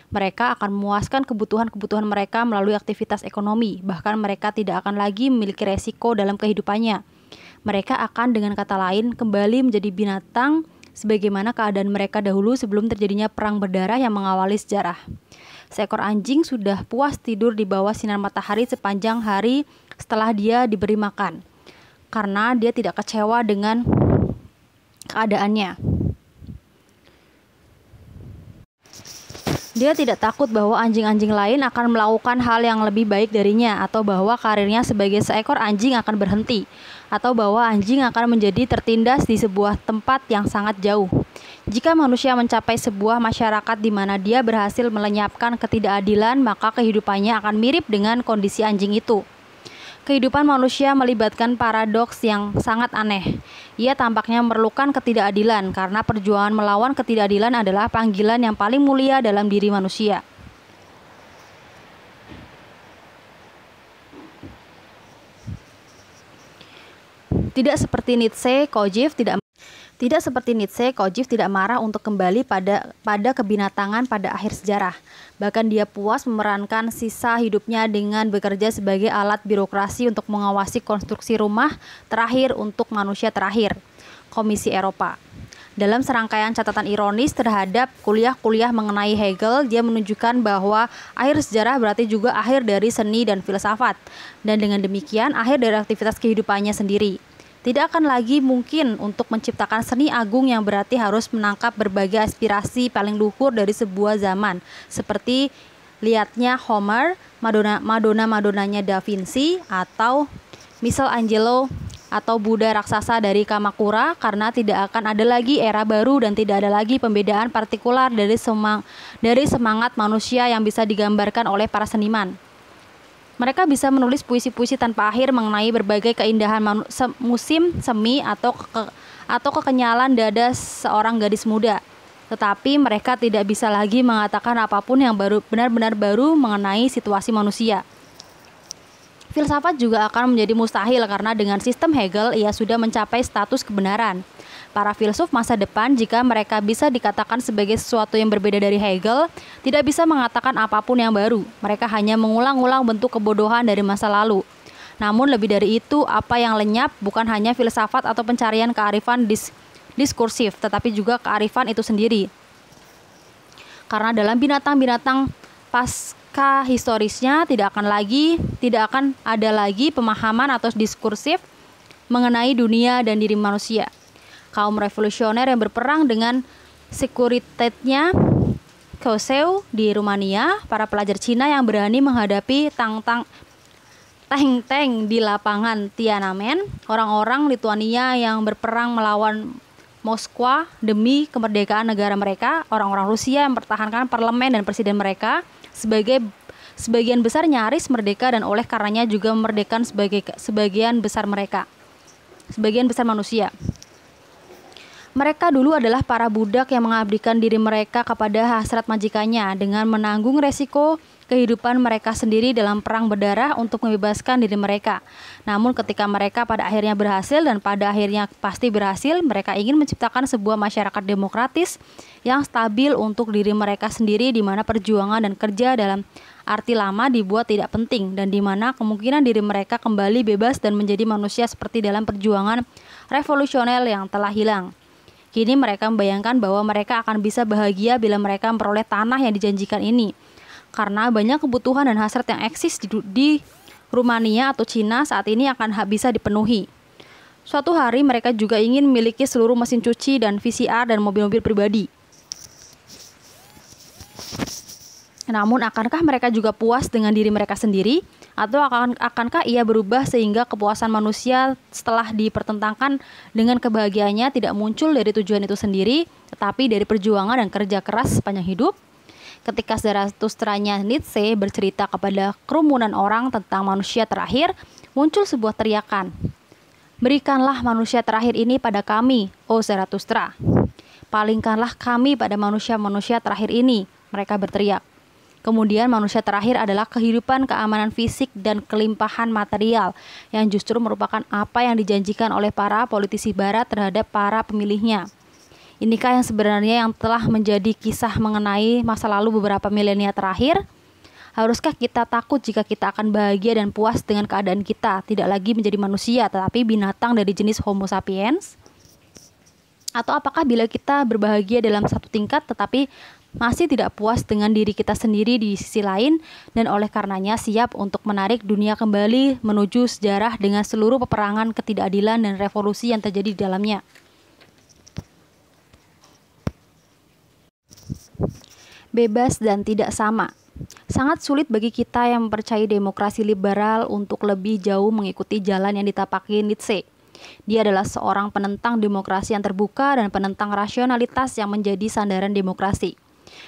Mereka akan memuaskan kebutuhan-kebutuhan mereka melalui aktivitas ekonomi, bahkan mereka tidak akan lagi memiliki resiko dalam kehidupannya. Mereka akan, dengan kata lain, kembali menjadi binatang sebagaimana keadaan mereka dahulu sebelum terjadinya perang berdarah yang mengawali sejarah. Seekor anjing sudah puas tidur di bawah sinar matahari sepanjang hari setelah dia diberi makan, karena dia tidak kecewa dengan keadaannya. Dia tidak takut bahwa anjing-anjing lain akan melakukan hal yang lebih baik darinya, atau bahwa karirnya sebagai seekor anjing akan berhenti, atau bahwa anjing akan menjadi tertindas di sebuah tempat yang sangat jauh. Jika manusia mencapai sebuah masyarakat di mana dia berhasil melenyapkan ketidakadilan, maka kehidupannya akan mirip dengan kondisi anjing itu. Kehidupan manusia melibatkan paradoks yang sangat aneh. Ia tampaknya memerlukan ketidakadilan karena perjuangan melawan ketidakadilan adalah panggilan yang paling mulia dalam diri manusia. Tidak seperti Nietzsche, Kojif tidak marah untuk kembali pada kebinatangan pada akhir sejarah. Bahkan dia puas memerankan sisa hidupnya dengan bekerja sebagai alat birokrasi untuk mengawasi konstruksi rumah terakhir untuk manusia terakhir, Komisi Eropa. Dalam serangkaian catatan ironis terhadap kuliah-kuliah mengenai Hegel, dia menunjukkan bahwa akhir sejarah berarti juga akhir dari seni dan filsafat, dan dengan demikian akhir dari aktivitas kehidupannya sendiri. Tidak akan lagi mungkin untuk menciptakan seni agung yang berarti harus menangkap berbagai aspirasi paling luhur dari sebuah zaman, seperti lihatnya Homer, Madonna-Madonnanya Da Vinci, atau Michelangelo, atau Buddha raksasa dari Kamakura, karena tidak akan ada lagi era baru dan tidak ada lagi pembedaan partikular dari semangat manusia yang bisa digambarkan oleh para seniman. Mereka bisa menulis puisi-puisi tanpa akhir mengenai berbagai keindahan musim semi atau kekenyalan dada seorang gadis muda. Tetapi mereka tidak bisa lagi mengatakan apapun yang benar-benar baru mengenai situasi manusia. Filsafat juga akan menjadi mustahil karena dengan sistem Hegel ia sudah mencapai status kebenaran. Para filsuf masa depan, jika mereka bisa dikatakan sebagai sesuatu yang berbeda dari Hegel, tidak bisa mengatakan apapun yang baru. Mereka hanya mengulang-ulang bentuk kebodohan dari masa lalu. Namun lebih dari itu, apa yang lenyap bukan hanya filsafat atau pencarian kearifan diskursif, tetapi juga kearifan itu sendiri. Karena dalam binatang-binatang pasca historisnya tidak akan ada lagi pemahaman atau diskursif mengenai dunia dan diri manusia. Kaum revolusioner yang berperang dengan sekuritetnya Kosew di Rumania, para pelajar Cina yang berani menghadapi tank di lapangan Tiananmen, orang-orang Lituania yang berperang melawan Moskwa demi kemerdekaan negara mereka, orang-orang Rusia yang mempertahankan parlemen dan presiden mereka, sebagian besar nyaris merdeka dan oleh karenanya juga memerdekakan sebagian besar manusia. Mereka dulu adalah para budak yang mengabdikan diri mereka kepada hasrat majikannya dengan menanggung resiko kehidupan mereka sendiri dalam perang berdarah untuk membebaskan diri mereka. Namun ketika mereka pada akhirnya berhasil dan pada akhirnya pasti berhasil, mereka ingin menciptakan sebuah masyarakat demokratis yang stabil untuk diri mereka sendiri, di mana perjuangan dan kerja dalam arti lama dibuat tidak penting dan di mana kemungkinan diri mereka kembali bebas dan menjadi manusia seperti dalam perjuangan revolusioner yang telah hilang. Kini mereka membayangkan bahwa mereka akan bisa bahagia bila mereka memperoleh tanah yang dijanjikan ini. Karena banyak kebutuhan dan hasrat yang eksis di Rumania atau Cina saat ini akan bisa dipenuhi. Suatu hari mereka juga ingin memiliki seluruh mesin cuci dan VCR dan mobil-mobil pribadi. Namun akankah mereka juga puas dengan diri mereka sendiri? Atau akankah ia berubah sehingga kepuasan manusia setelah dipertentangkan dengan kebahagiaannya tidak muncul dari tujuan itu sendiri, tetapi dari perjuangan dan kerja keras sepanjang hidup? Ketika Zarathustranya Nietzsche bercerita kepada kerumunan orang tentang manusia terakhir, muncul sebuah teriakan. Berikanlah manusia terakhir ini pada kami, oh Zarathustra. Palingkanlah kami pada manusia-manusia terakhir ini, mereka berteriak. Kemudian manusia terakhir adalah kehidupan, keamanan fisik, dan kelimpahan material yang justru merupakan apa yang dijanjikan oleh para politisi barat terhadap para pemilihnya. Inikah yang sebenarnya yang telah menjadi kisah mengenai masa lalu beberapa milenia terakhir? Haruskah kita takut jika kita akan bahagia dan puas dengan keadaan kita, tidak lagi menjadi manusia tetapi binatang dari jenis Homo sapiens? Atau apakah bila kita berbahagia dalam satu tingkat tetapi masih tidak puas dengan diri kita sendiri di sisi lain dan oleh karenanya siap untuk menarik dunia kembali menuju sejarah dengan seluruh peperangan, ketidakadilan, dan revolusi yang terjadi di dalamnya? bebas dan tidak sama. Sangat sulit bagi kita yang mempercayai demokrasi liberal untuk lebih jauh mengikuti jalan yang ditapaki Nietzsche. Dia adalah seorang penentang demokrasi yang terbuka dan penentang rasionalitas yang menjadi sandaran demokrasi.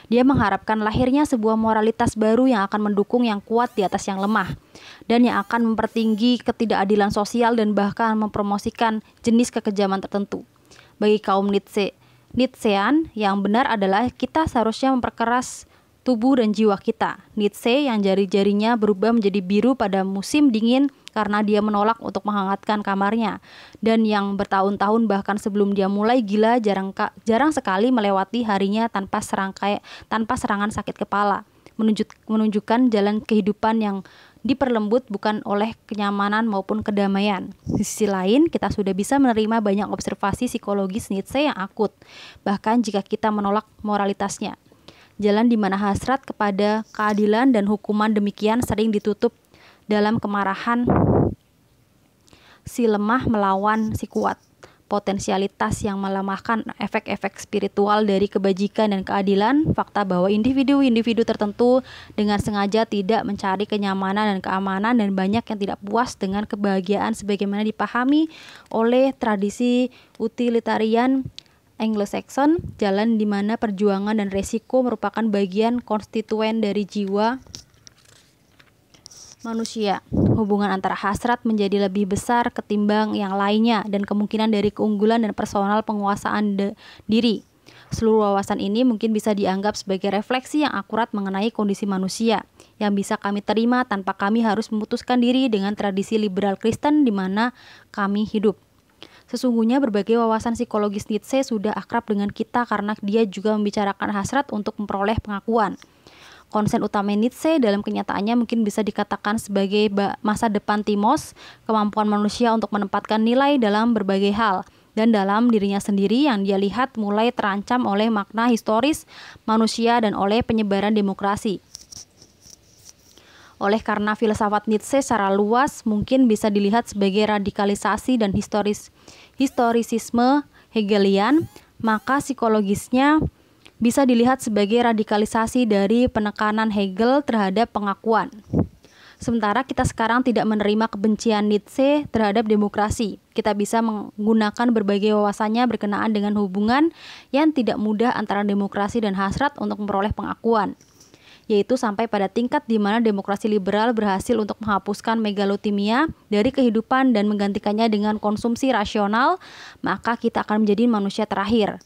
Dia mengharapkan lahirnya sebuah moralitas baru yang akan mendukung yang kuat di atas yang lemah, dan yang akan mempertinggi ketidakadilan sosial dan bahkan mempromosikan jenis kekejaman tertentu. Bagi kaum Nietzschean, yang benar adalah kita seharusnya memperkeras tubuh dan jiwa kita. Nietzsche yang jari-jarinya berubah menjadi biru pada musim dingin karena dia menolak untuk menghangatkan kamarnya, dan yang bertahun-tahun bahkan sebelum dia mulai gila jarang sekali melewati harinya tanpa serangan sakit kepala, menunjukkan jalan kehidupan yang diperlembut bukan oleh kenyamanan maupun kedamaian. Di sisi lain, kita sudah bisa menerima banyak observasi psikologis Nietzsche yang akut, bahkan jika kita menolak moralitasnya. Jalan di mana hasrat kepada keadilan dan hukuman demikian sering ditutup dalam kemarahan si lemah melawan si kuat. Potensialitas yang melemahkan efek-efek spiritual dari kebajikan dan keadilan, fakta bahwa individu-individu tertentu dengan sengaja tidak mencari kenyamanan dan keamanan, dan banyak yang tidak puas dengan kebahagiaan sebagaimana dipahami oleh tradisi utilitarian Anglo-Saxon, jalan di mana perjuangan dan resiko merupakan bagian konstituen dari jiwa manusia. Hubungan antara hasrat menjadi lebih besar ketimbang yang lainnya, dan kemungkinan dari keunggulan dan personal penguasaan diri. Seluruh wawasan ini mungkin bisa dianggap sebagai refleksi yang akurat mengenai kondisi manusia, yang bisa kami terima tanpa kami harus memutuskan diri dengan tradisi liberal Kristen di mana kami hidup. Sesungguhnya berbagai wawasan psikologis Nietzsche sudah akrab dengan kita karena dia juga membicarakan hasrat untuk memperoleh pengakuan. Konsen utama Nietzsche dalam kenyataannya mungkin bisa dikatakan sebagai masa depan timos, kemampuan manusia untuk menempatkan nilai dalam berbagai hal, dan dalam dirinya sendiri yang dia lihat mulai terancam oleh makna historis manusia dan oleh penyebaran demokrasi. Oleh karena filsafat Nietzsche secara luas mungkin bisa dilihat sebagai radikalisasi dan historisisme Hegelian, maka psikologisnya bisa dilihat sebagai radikalisasi dari penekanan Hegel terhadap pengakuan. Sementara kita sekarang tidak menerima kebencian Nietzsche terhadap demokrasi, kita bisa menggunakan berbagai wawasannya berkenaan dengan hubungan yang tidak mudah antara demokrasi dan hasrat untuk memperoleh pengakuan, yaitu sampai pada tingkat di mana demokrasi liberal berhasil untuk menghapuskan megalotimia dari kehidupan dan menggantikannya dengan konsumsi rasional, maka kita akan menjadi manusia terakhir.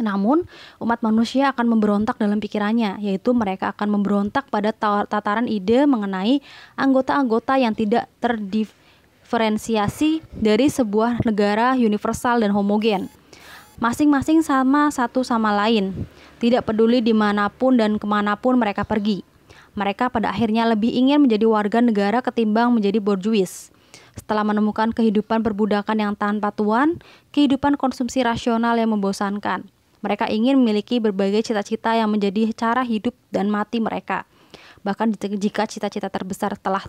Namun, umat manusia akan memberontak dalam pikirannya, yaitu mereka akan memberontak pada tataran ide mengenai anggota-anggota yang tidak terdiferensiasi dari sebuah negara universal dan homogen. Masing-masing sama satu sama lain, tidak peduli dimanapun dan kemanapun mereka pergi. Mereka pada akhirnya lebih ingin menjadi warga negara ketimbang menjadi borjuis. Setelah menemukan kehidupan perbudakan yang tanpa tuan, kehidupan konsumsi rasional yang membosankan, mereka ingin memiliki berbagai cita-cita yang menjadi cara hidup dan mati mereka. Bahkan jika cita-cita terbesar telah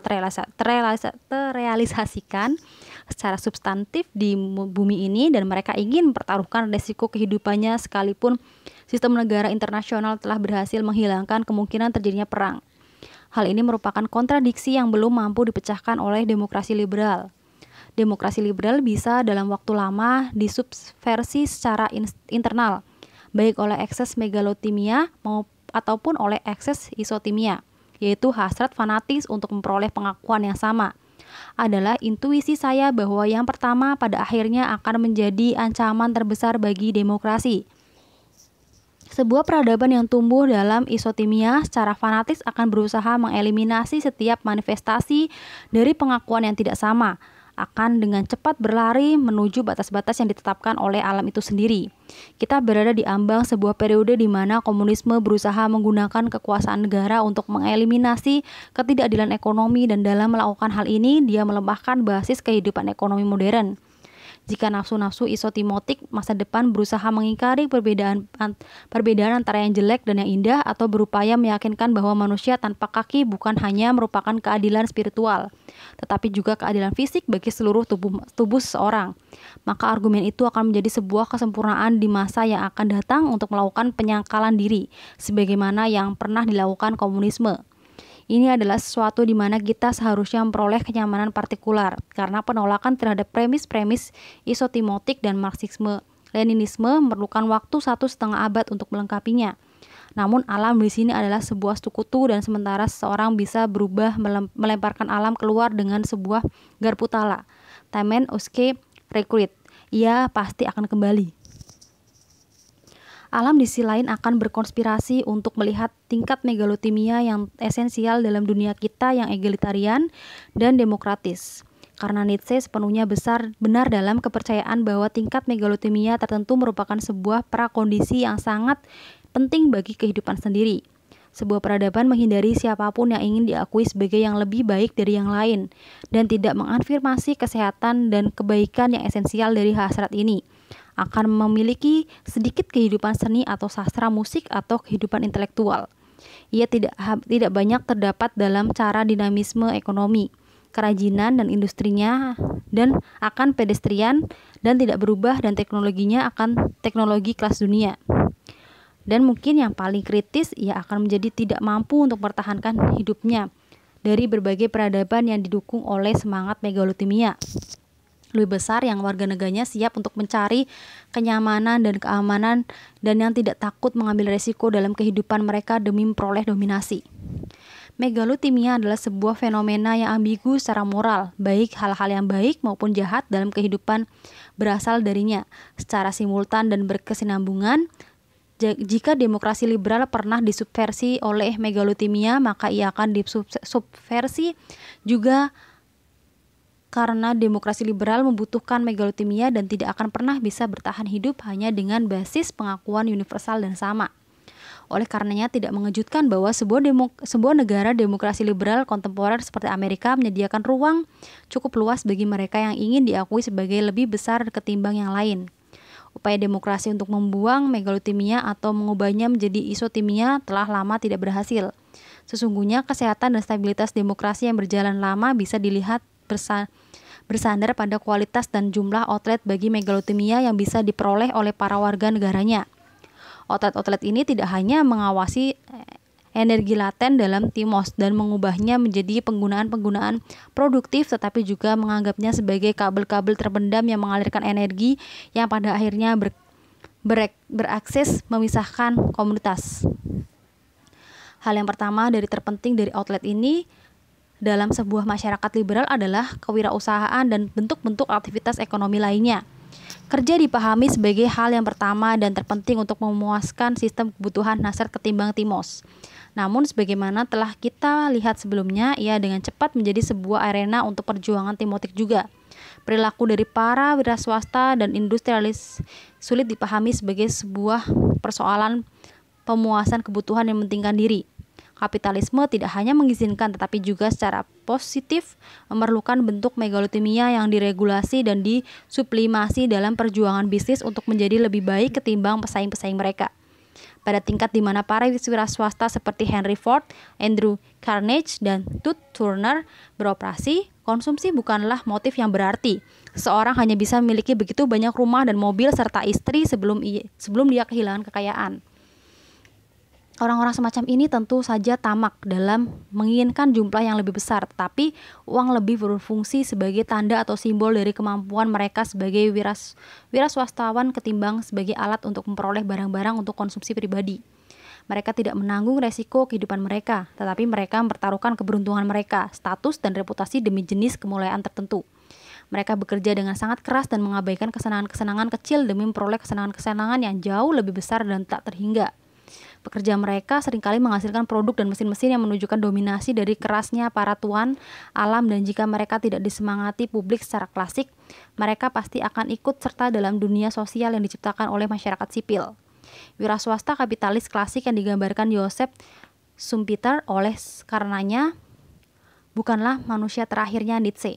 terrealisasikan secara substantif di bumi ini, dan mereka ingin mempertaruhkan resiko kehidupannya sekalipun sistem negara internasional telah berhasil menghilangkan kemungkinan terjadinya perang. Hal ini merupakan kontradiksi yang belum mampu dipecahkan oleh demokrasi liberal. Demokrasi liberal bisa dalam waktu lama disubversi secara internal, baik oleh ekses megalotimia ataupun oleh ekses isotimia, yaitu hasrat fanatis untuk memperoleh pengakuan yang sama. Adalah intuisi saya bahwa yang pertama pada akhirnya akan menjadi ancaman terbesar bagi demokrasi. Sebuah peradaban yang tumbuh dalam isotimia secara fanatis akan berusaha mengeliminasi setiap manifestasi dari pengakuan yang tidak sama, akan dengan cepat berlari menuju batas-batas yang ditetapkan oleh alam itu sendiri. Kita berada di ambang sebuah periode di mana komunisme berusaha menggunakan kekuasaan negara untuk mengeliminasi ketidakadilan ekonomi, dan dalam melakukan hal ini dia melemahkan basis kehidupan ekonomi modern. Jika nafsu-nafsu isotimotik masa depan berusaha mengingkari perbedaan antara yang jelek dan yang indah, atau berupaya meyakinkan bahwa manusia tanpa kaki bukan hanya merupakan keadilan spiritual, tetapi juga keadilan fisik bagi seluruh tubuh seseorang, maka argumen itu akan menjadi sebuah kesempurnaan di masa yang akan datang untuk melakukan penyangkalan diri, sebagaimana yang pernah dilakukan komunisme. Ini adalah sesuatu di mana kita seharusnya memperoleh kenyamanan partikular, karena penolakan terhadap premis-premis isotimotik dan Marxisme-Leninisme memerlukan waktu 1,5 abad untuk melengkapinya. Namun alam di sini adalah sebuah sekutu, dan sementara seseorang bisa berubah melemparkan alam keluar dengan sebuah garpu tala, Tamen Oske Recruit, ia pasti akan kembali. Alam di sisi lain akan berkonspirasi untuk melihat tingkat megalotimia yang esensial dalam dunia kita yang egalitarian dan demokratis. Karena Nietzsche sepenuhnya benar dalam kepercayaan bahwa tingkat megalotimia tertentu merupakan sebuah prakondisi yang sangat penting bagi kehidupan sendiri. Sebuah peradaban menghindari siapapun yang ingin diakui sebagai yang lebih baik dari yang lain, dan tidak mengafirmasi kesehatan dan kebaikan yang esensial dari hasrat ini, akan memiliki sedikit kehidupan seni atau sastra musik atau kehidupan intelektual. Ia tidak banyak terdapat dalam cara dinamisme ekonomi, kerajinan dan industrinya, dan akan pedestrian dan tidak berubah, dan teknologinya akan teknologi kelas dunia. Dan mungkin yang paling kritis, ia akan menjadi tidak mampu untuk mempertahankan hidupnya dari berbagai peradaban yang didukung oleh semangat megalotimia lebih besar, yang warga negaranya siap untuk mencari kenyamanan dan keamanan, dan yang tidak takut mengambil resiko dalam kehidupan mereka demi memperoleh dominasi. Megalotimia adalah sebuah fenomena yang ambigu secara moral, baik hal-hal yang baik maupun jahat dalam kehidupan berasal darinya secara simultan dan berkesinambungan. Jika demokrasi liberal pernah disubversi oleh megalotimia, maka ia akan disubversi juga, karena demokrasi liberal membutuhkan megalotimia dan tidak akan pernah bisa bertahan hidup hanya dengan basis pengakuan universal dan sama. Oleh karenanya tidak mengejutkan bahwa sebuah negara demokrasi liberal kontemporer seperti Amerika menyediakan ruang cukup luas bagi mereka yang ingin diakui sebagai lebih besar ketimbang yang lain. Upaya demokrasi untuk membuang megalotimia atau mengubahnya menjadi isotimia telah lama tidak berhasil. Sesungguhnya kesehatan dan stabilitas demokrasi yang berjalan lama bisa dilihat bersandar pada kualitas dan jumlah outlet bagi megalotimia yang bisa diperoleh oleh para warga negaranya. Outlet-outlet ini tidak hanya mengawasi energi laten dalam Timos dan mengubahnya menjadi penggunaan produktif, tetapi juga menganggapnya sebagai kabel-kabel terpendam yang mengalirkan energi yang pada akhirnya berakses memisahkan komunitas. Hal yang pertama terpenting dari outlet ini dalam sebuah masyarakat liberal adalah kewirausahaan dan bentuk-bentuk aktivitas ekonomi lainnya. Kerja dipahami sebagai hal yang pertama dan terpenting untuk memuaskan sistem kebutuhan Nasr ketimbang Timos. Namun sebagaimana telah kita lihat sebelumnya, ia dengan cepat menjadi sebuah arena untuk perjuangan timotik juga. Perilaku dari para wira swasta dan industrialis sulit dipahami sebagai sebuah persoalan pemuasan kebutuhan yang mementingkan diri. Kapitalisme tidak hanya mengizinkan tetapi juga secara positif memerlukan bentuk megalotimia yang diregulasi dan disublimasi dalam perjuangan bisnis untuk menjadi lebih baik ketimbang pesaing-pesaing mereka. Pada tingkat di mana para wira swasta seperti Henry Ford, Andrew Carnegie, dan Tut Turner beroperasi, konsumsi bukanlah motif yang berarti. Seseorang hanya bisa memiliki begitu banyak rumah dan mobil serta istri sebelum dia kehilangan kekayaan. Orang-orang semacam ini tentu saja tamak dalam menginginkan jumlah yang lebih besar, tetapi uang lebih berfungsi sebagai tanda atau simbol dari kemampuan mereka sebagai wira swastawan ketimbang sebagai alat untuk memperoleh barang-barang untuk konsumsi pribadi. Mereka tidak menanggung resiko kehidupan mereka, tetapi mereka mempertaruhkan keberuntungan mereka, status dan reputasi demi jenis kemuliaan tertentu. Mereka bekerja dengan sangat keras dan mengabaikan kesenangan-kesenangan kecil demi memperoleh kesenangan-kesenangan yang jauh lebih besar dan tak terhingga. Pekerja mereka seringkali menghasilkan produk dan mesin-mesin yang menunjukkan dominasi dari kerasnya para tuan alam, dan jika mereka tidak disemangati publik secara klasik, mereka pasti akan ikut serta dalam dunia sosial yang diciptakan oleh masyarakat sipil. Wira swasta kapitalis klasik yang digambarkan Joseph Schumpeter oleh karenanya bukanlah manusia terakhirnya Nietzsche.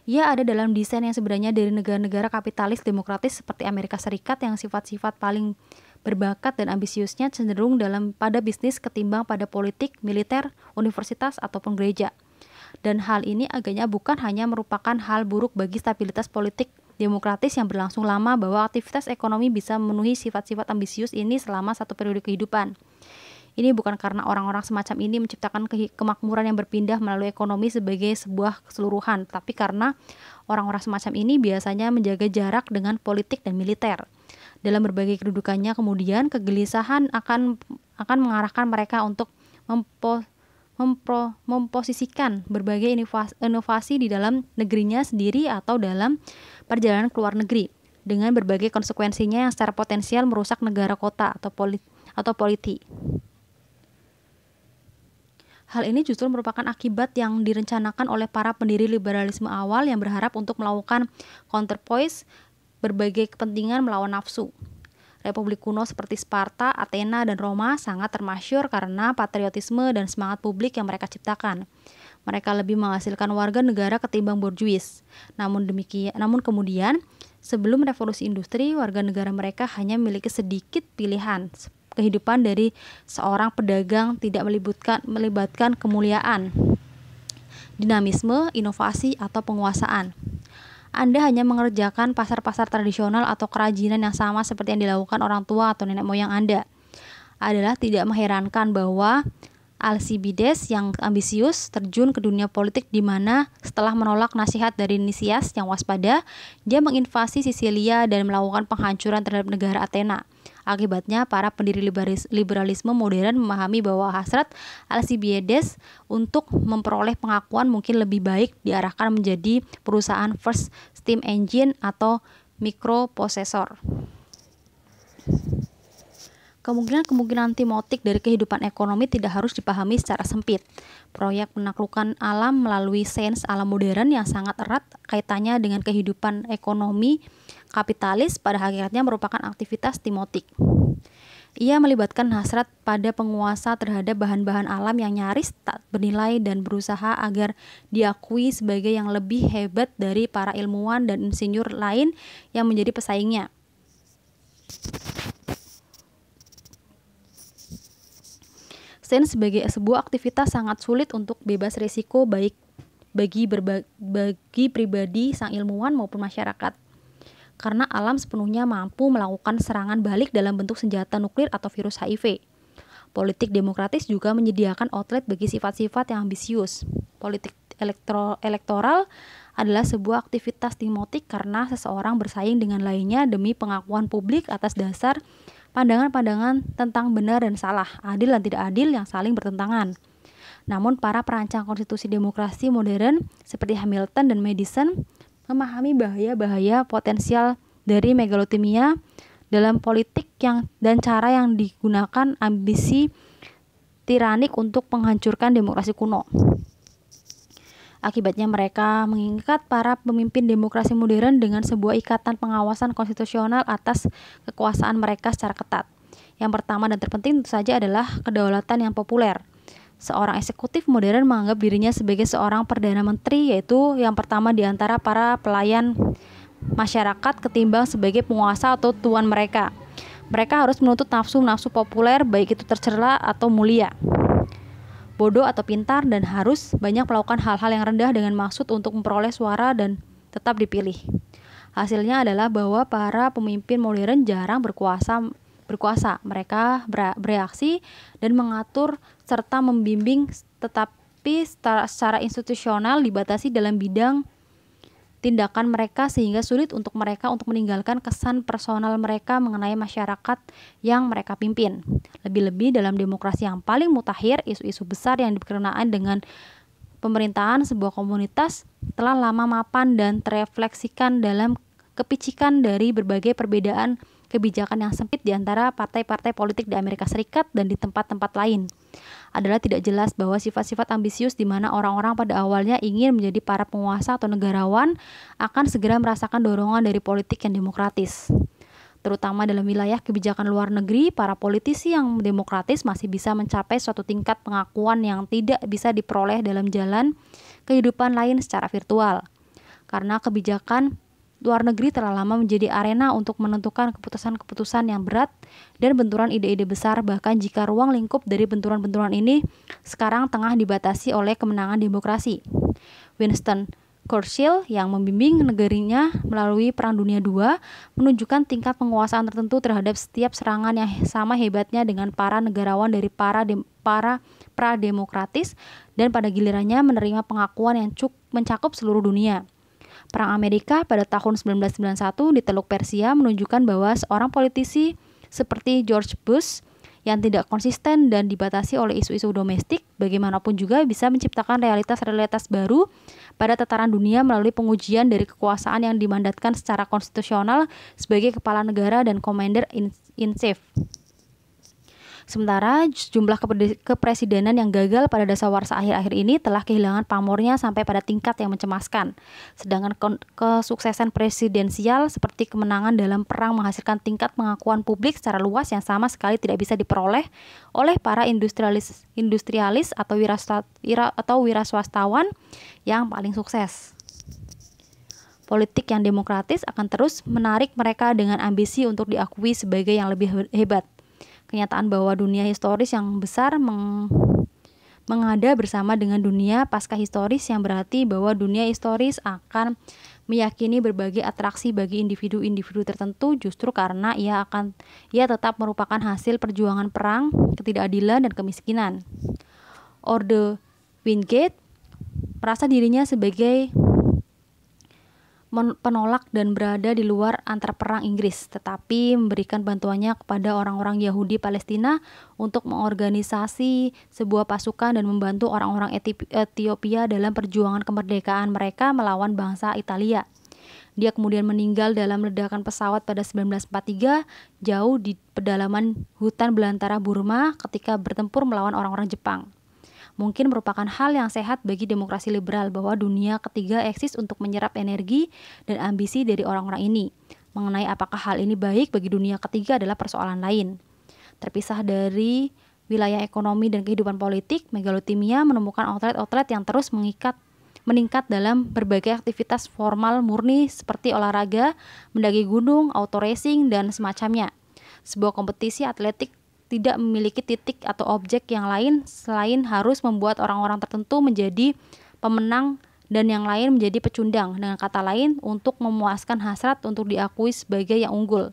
Ia ada dalam desain yang sebenarnya dari negara-negara kapitalis demokratis seperti Amerika Serikat yang sifat-sifat paling berbakat dan ambisiusnya cenderung pada bisnis ketimbang pada politik, militer, universitas, ataupun gereja. Dan hal ini agaknya bukan hanya merupakan hal buruk bagi stabilitas politik demokratis yang berlangsung lama bahwa aktivitas ekonomi bisa memenuhi sifat-sifat ambisius ini selama satu periode kehidupan. Ini bukan karena orang-orang semacam ini menciptakan kemakmuran yang berpindah melalui ekonomi sebagai sebuah keseluruhan, tapi karena orang-orang semacam ini biasanya menjaga jarak dengan politik dan militer. Dalam berbagai kedudukannya kemudian kegelisahan akan mengarahkan mereka untuk memposisikan berbagai inovasi di dalam negerinya sendiri atau dalam perjalanan ke luar negeri dengan berbagai konsekuensinya yang secara potensial merusak negara kota atau politi. Hal ini justru merupakan akibat yang direncanakan oleh para pendiri liberalisme awal yang berharap untuk melakukan counterpoise berbagai kepentingan melawan nafsu. Republik kuno seperti Sparta, Athena, dan Roma sangat termasyhur karena patriotisme dan semangat publik yang mereka ciptakan. Mereka lebih menghasilkan warga negara ketimbang borjuis. Namun kemudian, sebelum revolusi industri, warga negara mereka hanya memiliki sedikit pilihan. Kehidupan dari seorang pedagang tidak melibatkan kemuliaan, dinamisme, inovasi, atau penguasaan. Anda hanya mengerjakan pasar-pasar tradisional atau kerajinan yang sama seperti yang dilakukan orang tua atau nenek moyang Anda. Adalah tidak mengherankan bahwa Alcibiades yang ambisius terjun ke dunia politik di mana setelah menolak nasihat dari Nicias yang waspada, dia menginvasi Sisilia dan melakukan penghancuran terhadap negara Athena. Akibatnya, para pendiri liberalisme modern memahami bahwa hasrat Alcibiades untuk memperoleh pengakuan mungkin lebih baik diarahkan menjadi perusahaan first steam engine atau mikroprosesor. Kemungkinan timotik dari kehidupan ekonomi tidak harus dipahami secara sempit. Proyek penaklukan alam melalui sains alam modern yang sangat erat kaitannya dengan kehidupan ekonomi kapitalis pada hakikatnya merupakan aktivitas timotik. Ia melibatkan hasrat pada penguasa terhadap bahan-bahan alam yang nyaris tak bernilai dan berusaha agar diakui sebagai yang lebih hebat dari para ilmuwan dan insinyur lain yang menjadi pesaingnya. Sains sebagai sebuah aktivitas sangat sulit untuk bebas risiko baik bagi pribadi sang ilmuwan maupun masyarakat. Karena alam sepenuhnya mampu melakukan serangan balik dalam bentuk senjata nuklir atau virus HIV. Politik demokratis juga menyediakan outlet bagi sifat-sifat yang ambisius. Politik elektoral adalah sebuah aktivitas timotik karena seseorang bersaing dengan lainnya demi pengakuan publik atas dasar pandangan-pandangan tentang benar dan salah, adil dan tidak adil yang saling bertentangan. Namun para perancang konstitusi demokrasi modern seperti Hamilton dan Madison memahami bahaya-bahaya potensial dari megalotimia dalam politik dan cara yang digunakan ambisi tiranik untuk menghancurkan demokrasi kuno. Akibatnya mereka mengikat para pemimpin demokrasi modern dengan sebuah ikatan pengawasan konstitusional atas kekuasaan mereka secara ketat. Yang pertama dan terpenting tentu saja adalah kedaulatan yang populer. Seorang eksekutif modern menganggap dirinya sebagai seorang perdana menteri, yaitu yang pertama di antara para pelayan masyarakat ketimbang sebagai penguasa atau tuan mereka. Mereka harus menuntut nafsu-nafsu populer baik itu tercela atau mulia, bodoh atau pintar, dan harus banyak melakukan hal-hal yang rendah dengan maksud untuk memperoleh suara dan tetap dipilih. Hasilnya adalah bahwa para pemimpin modern jarang berkuasa. Mereka bereaksi dan mengatur serta membimbing, tetapi secara institusional dibatasi dalam bidang tindakan mereka sehingga sulit untuk mereka untuk meninggalkan kesan personal mereka mengenai masyarakat yang mereka pimpin. Lebih-lebih dalam demokrasi yang paling mutakhir, isu-isu besar yang berkenaan dengan pemerintahan sebuah komunitas telah lama mapan dan terefleksikan dalam kepicikan dari berbagai perbedaan kebijakan yang sempit di antara partai-partai politik di Amerika Serikat dan di tempat-tempat lain. Adalah tidak jelas bahwa sifat-sifat ambisius di mana orang-orang pada awalnya ingin menjadi para penguasa atau negarawan akan segera merasakan dorongan dari politik yang demokratis. Terutama dalam wilayah kebijakan luar negeri, para politisi yang demokratis masih bisa mencapai suatu tingkat pengakuan yang tidak bisa diperoleh dalam jalan kehidupan lain secara virtual. karena kebijakan luar negeri telah lama menjadi arena untuk menentukan keputusan-keputusan yang berat dan benturan ide-ide besar, bahkan jika ruang lingkup dari benturan-benturan ini sekarang tengah dibatasi oleh kemenangan demokrasi. Winston Churchill yang membimbing negerinya melalui Perang Dunia II menunjukkan tingkat penguasaan tertentu terhadap setiap serangan yang sama hebatnya dengan para negarawan dari para pra-demokratis dan pada gilirannya menerima pengakuan yang mencakup seluruh dunia. Perang Amerika pada tahun 1991 di Teluk Persia menunjukkan bahwa seorang politisi seperti George Bush yang tidak konsisten dan dibatasi oleh isu-isu domestik, bagaimanapun juga bisa menciptakan realitas-realitas baru pada tataran dunia melalui pengujian dari kekuasaan yang dimandatkan secara konstitusional sebagai kepala negara dan commander-in-chief. Sementara jumlah kepresidenan yang gagal pada dasawarsa akhir-akhir ini telah kehilangan pamornya sampai pada tingkat yang mencemaskan. Sedangkan kesuksesan presidensial seperti kemenangan dalam perang menghasilkan tingkat pengakuan publik secara luas yang sama sekali tidak bisa diperoleh oleh para industrialis atau wiraswastawan yang paling sukses. Politik yang demokratis akan terus menarik mereka dengan ambisi untuk diakui sebagai yang lebih hebat. Kenyataan bahwa dunia historis yang besar mengada bersama dengan dunia pasca historis yang berarti bahwa dunia historis akan meyakini berbagai atraksi bagi individu-individu tertentu justru karena ia tetap merupakan hasil perjuangan perang, ketidakadilan, dan kemiskinan. Orde Wingate merasa dirinya sebagai penolak dan berada di luar antar perang Inggris, tetapi memberikan bantuannya kepada orang-orang Yahudi Palestina untuk mengorganisasi sebuah pasukan dan membantu orang-orang Ethiopia dalam perjuangan kemerdekaan mereka melawan bangsa Italia. Dia kemudian meninggal dalam ledakan pesawat pada 1943 jauh di pedalaman hutan belantara Burma ketika bertempur melawan orang-orang Jepang. Mungkin merupakan hal yang sehat bagi demokrasi liberal bahwa dunia ketiga eksis untuk menyerap energi dan ambisi dari orang-orang ini. Mengenai apakah hal ini baik bagi dunia ketiga adalah persoalan lain. Terpisah dari wilayah ekonomi dan kehidupan politik, megalotimia menemukan outlet-outlet yang terus meningkat dalam berbagai aktivitas formal murni seperti olahraga, mendaki gunung, auto racing, dan semacamnya. Sebuah kompetisi atletik tidak memiliki titik atau objek yang lain selain harus membuat orang-orang tertentu menjadi pemenang dan yang lain menjadi pecundang. Dengan kata lain, untuk memuaskan hasrat untuk diakui sebagai yang unggul.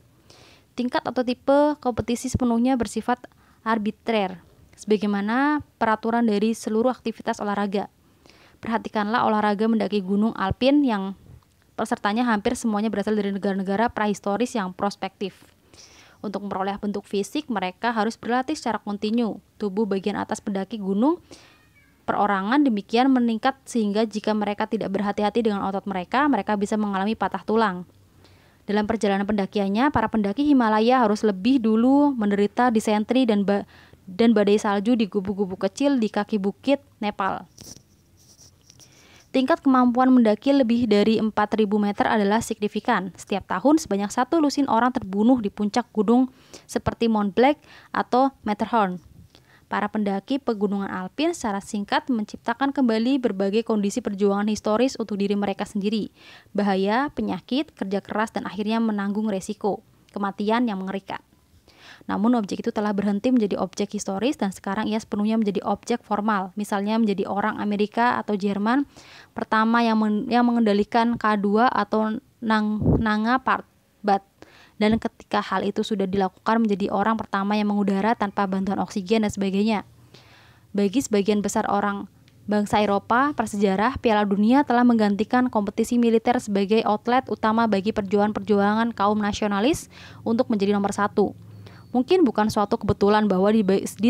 Tingkat atau tipe kompetisi sepenuhnya bersifat arbitrer, sebagaimana peraturan dari seluruh aktivitas olahraga. Perhatikanlah olahraga mendaki gunung alpin yang pesertanya hampir semuanya berasal dari negara-negara prahistoris yang prospektif. Untuk memperoleh bentuk fisik, mereka harus berlatih secara kontinu. Tubuh bagian atas pendaki gunung perorangan demikian meningkat sehingga jika mereka tidak berhati-hati dengan otot mereka bisa mengalami patah tulang. Dalam perjalanan pendakiannya, para pendaki Himalaya harus lebih dulu menderita disentri dan badai salju di gubuk-gubuk kecil di kaki bukit Nepal. Tingkat kemampuan mendaki lebih dari 4.000 meter adalah signifikan. Setiap tahun sebanyak 1 lusin orang terbunuh di puncak gunung seperti Mont Blanc atau Matterhorn. Para pendaki pegunungan alpin secara singkat menciptakan kembali berbagai kondisi perjuangan historis untuk diri mereka sendiri. Bahaya, penyakit, kerja keras, dan akhirnya menanggung resiko kematian yang mengerikan. Namun objek itu telah berhenti menjadi objek historis dan sekarang ia sepenuhnya menjadi objek formal. Misalnya menjadi orang Amerika atau Jerman pertama yang mengendalikan K2 atau Nanga Parbat. Dan ketika hal itu sudah dilakukan menjadi orang pertama yang mengudara tanpa bantuan oksigen dan sebagainya. Bagi sebagian besar orang bangsa Eropa, prasejarah Piala Dunia telah menggantikan kompetisi militer sebagai outlet utama bagi perjuangan kaum nasionalis untuk menjadi nomor satu. Mungkin bukan suatu kebetulan bahwa di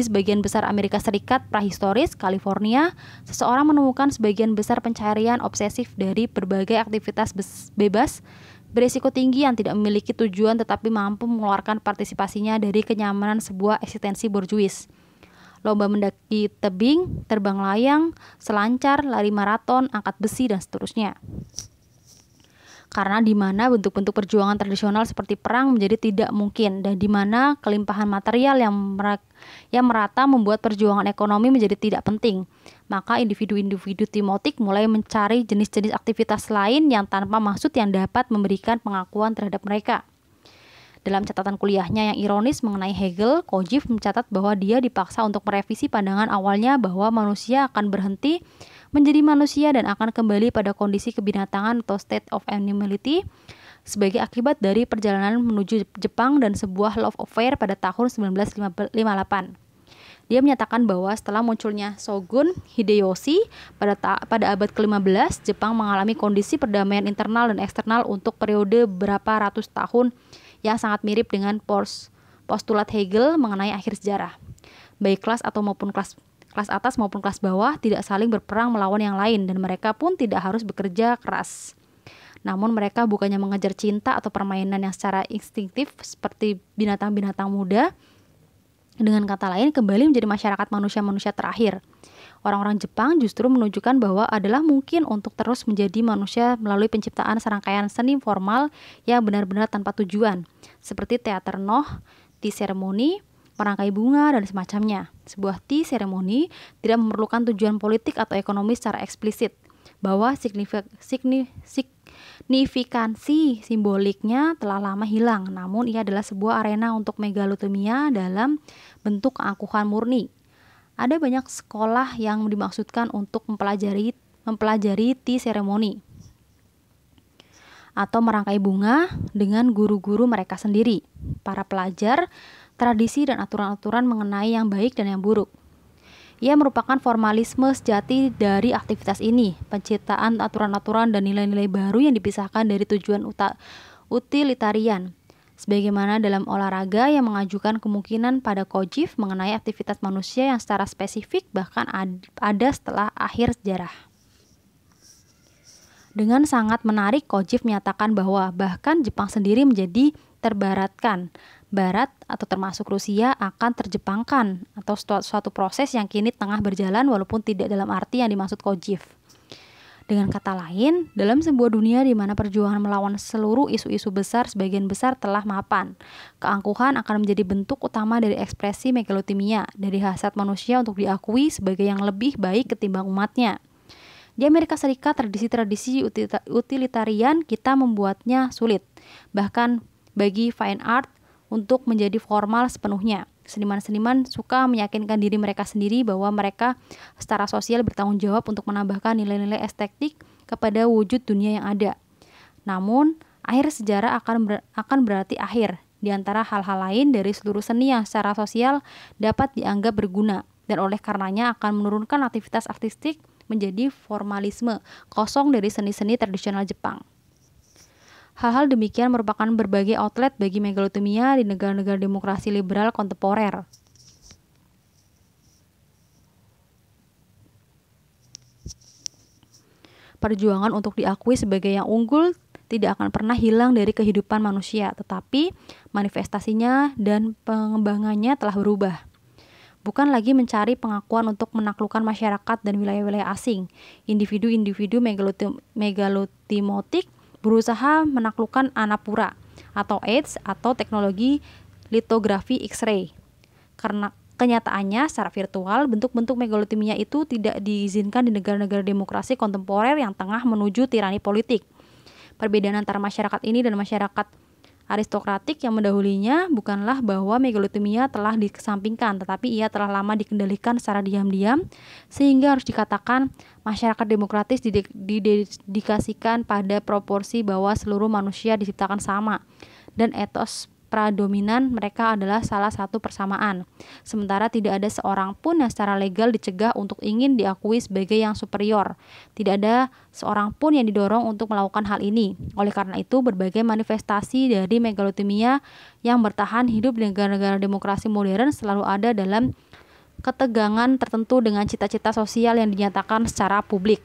sebagian besar Amerika Serikat prahistoris, California, seseorang menemukan sebagian besar pencarian obsesif dari berbagai aktivitas bebas berisiko tinggi yang tidak memiliki tujuan tetapi mampu mengeluarkan partisipasinya dari kenyamanan sebuah eksistensi borjuis. Lomba mendaki tebing, terbang layang, selancar, lari maraton, angkat besi, dan seterusnya. Karena di mana bentuk-bentuk perjuangan tradisional seperti perang menjadi tidak mungkin dan di mana kelimpahan material yang yang merata membuat perjuangan ekonomi menjadi tidak penting. Maka individu-individu timotik mulai mencari jenis-jenis aktivitas lain yang tanpa maksud yang dapat memberikan pengakuan terhadap mereka. Dalam catatan kuliahnya yang ironis mengenai Hegel, Kojève mencatat bahwa dia dipaksa untuk merevisi pandangan awalnya bahwa manusia akan berhenti menjadi manusia dan akan kembali pada kondisi kebinatangan atau state of animality sebagai akibat dari perjalanan menuju Jepang dan sebuah love affair pada tahun 1958. Dia menyatakan bahwa setelah munculnya Shogun Hideyoshi pada abad ke-15, Jepang mengalami kondisi perdamaian internal dan eksternal untuk periode berapa ratus tahun yang sangat mirip dengan postulat Hegel mengenai akhir sejarah. Baik kelas atas maupun kelas bawah tidak saling berperang melawan yang lain dan mereka pun tidak harus bekerja keras. Namun mereka bukannya mengejar cinta atau permainan yang secara instingtif seperti binatang-binatang muda. Dengan kata lain, kembali menjadi masyarakat manusia-manusia terakhir. Orang-orang Jepang justru menunjukkan bahwa adalah mungkin untuk terus menjadi manusia melalui penciptaan serangkaian seni formal yang benar-benar tanpa tujuan, seperti teater Noh, tea ceremony, merangkai bunga, dan semacamnya. Sebuah tea ceremony tidak memerlukan tujuan politik atau ekonomi secara eksplisit, bahwa signifikansi simboliknya telah lama hilang, namun ia adalah sebuah arena untuk megalotomia dalam bentuk keangkuhan murni. Ada banyak sekolah yang dimaksudkan untuk mempelajari tea ceremony atau merangkai bunga dengan guru-guru mereka sendiri, para pelajar, tradisi dan aturan-aturan mengenai yang baik dan yang buruk. Ia merupakan formalisme sejati dari aktivitas ini, penciptaan aturan-aturan dan nilai-nilai baru yang dipisahkan dari tujuan utilitarian. Sebagaimana dalam olahraga yang mengajukan kemungkinan pada Kojève mengenai aktivitas manusia yang secara spesifik bahkan ada setelah akhir sejarah. Dengan sangat menarik, Kojève menyatakan bahwa bahkan Jepang sendiri menjadi terbaratkan. Barat atau termasuk Rusia akan terjepangkan atau suatu proses yang kini tengah berjalan walaupun tidak dalam arti yang dimaksud Kojève. Dengan kata lain, dalam sebuah dunia di mana perjuangan melawan seluruh isu-isu besar sebagian besar telah mapan, keangkuhan akan menjadi bentuk utama dari ekspresi megalotimia, dari hasrat manusia untuk diakui sebagai yang lebih baik ketimbang umatnya. Di Amerika Serikat, tradisi-tradisi utilitarian kita membuatnya sulit, bahkan bagi fine art untuk menjadi formal sepenuhnya. Seniman-seniman suka meyakinkan diri mereka sendiri bahwa mereka secara sosial bertanggung jawab untuk menambahkan nilai-nilai estetik kepada wujud dunia yang ada. Namun, akhir sejarah akan berarti akhir di antara hal-hal lain dari seluruh seni yang secara sosial dapat dianggap berguna dan oleh karenanya akan menurunkan aktivitas artistik menjadi formalisme kosong dari seni-seni tradisional Jepang. Hal-hal demikian merupakan berbagai outlet bagi megalotomia di negara-negara demokrasi liberal kontemporer. Perjuangan untuk diakui sebagai yang unggul tidak akan pernah hilang dari kehidupan manusia, tetapi manifestasinya dan pengembangannya telah berubah. Bukan lagi mencari pengakuan untuk menaklukkan masyarakat dan wilayah-wilayah asing. Individu-individu megalotimotik berusaha menaklukkan Annapura atau AIDS atau teknologi litografi X-ray. Karena kenyataannya secara virtual, bentuk-bentuk megalotimia itu tidak diizinkan di negara-negara demokrasi kontemporer yang tengah menuju tirani politik. Perbedaan antara masyarakat ini dan masyarakat aristokratik yang mendahulunya bukanlah bahwa megalotimia telah dikesampingkan, tetapi ia telah lama dikendalikan secara diam-diam, sehingga harus dikatakan masyarakat demokratis didedikasikan pada proporsi bahwa seluruh manusia diciptakan sama, dan etos pradominan mereka adalah salah satu persamaan. Sementara tidak ada seorang pun yang secara legal dicegah untuk ingin diakui sebagai yang superior. Tidak ada seorang pun yang didorong untuk melakukan hal ini. Oleh karena itu, berbagai manifestasi dari megalotimia yang bertahan hidup di negara-negara demokrasi modern selalu ada dalam ketegangan tertentu dengan cita-cita sosial yang dinyatakan secara publik.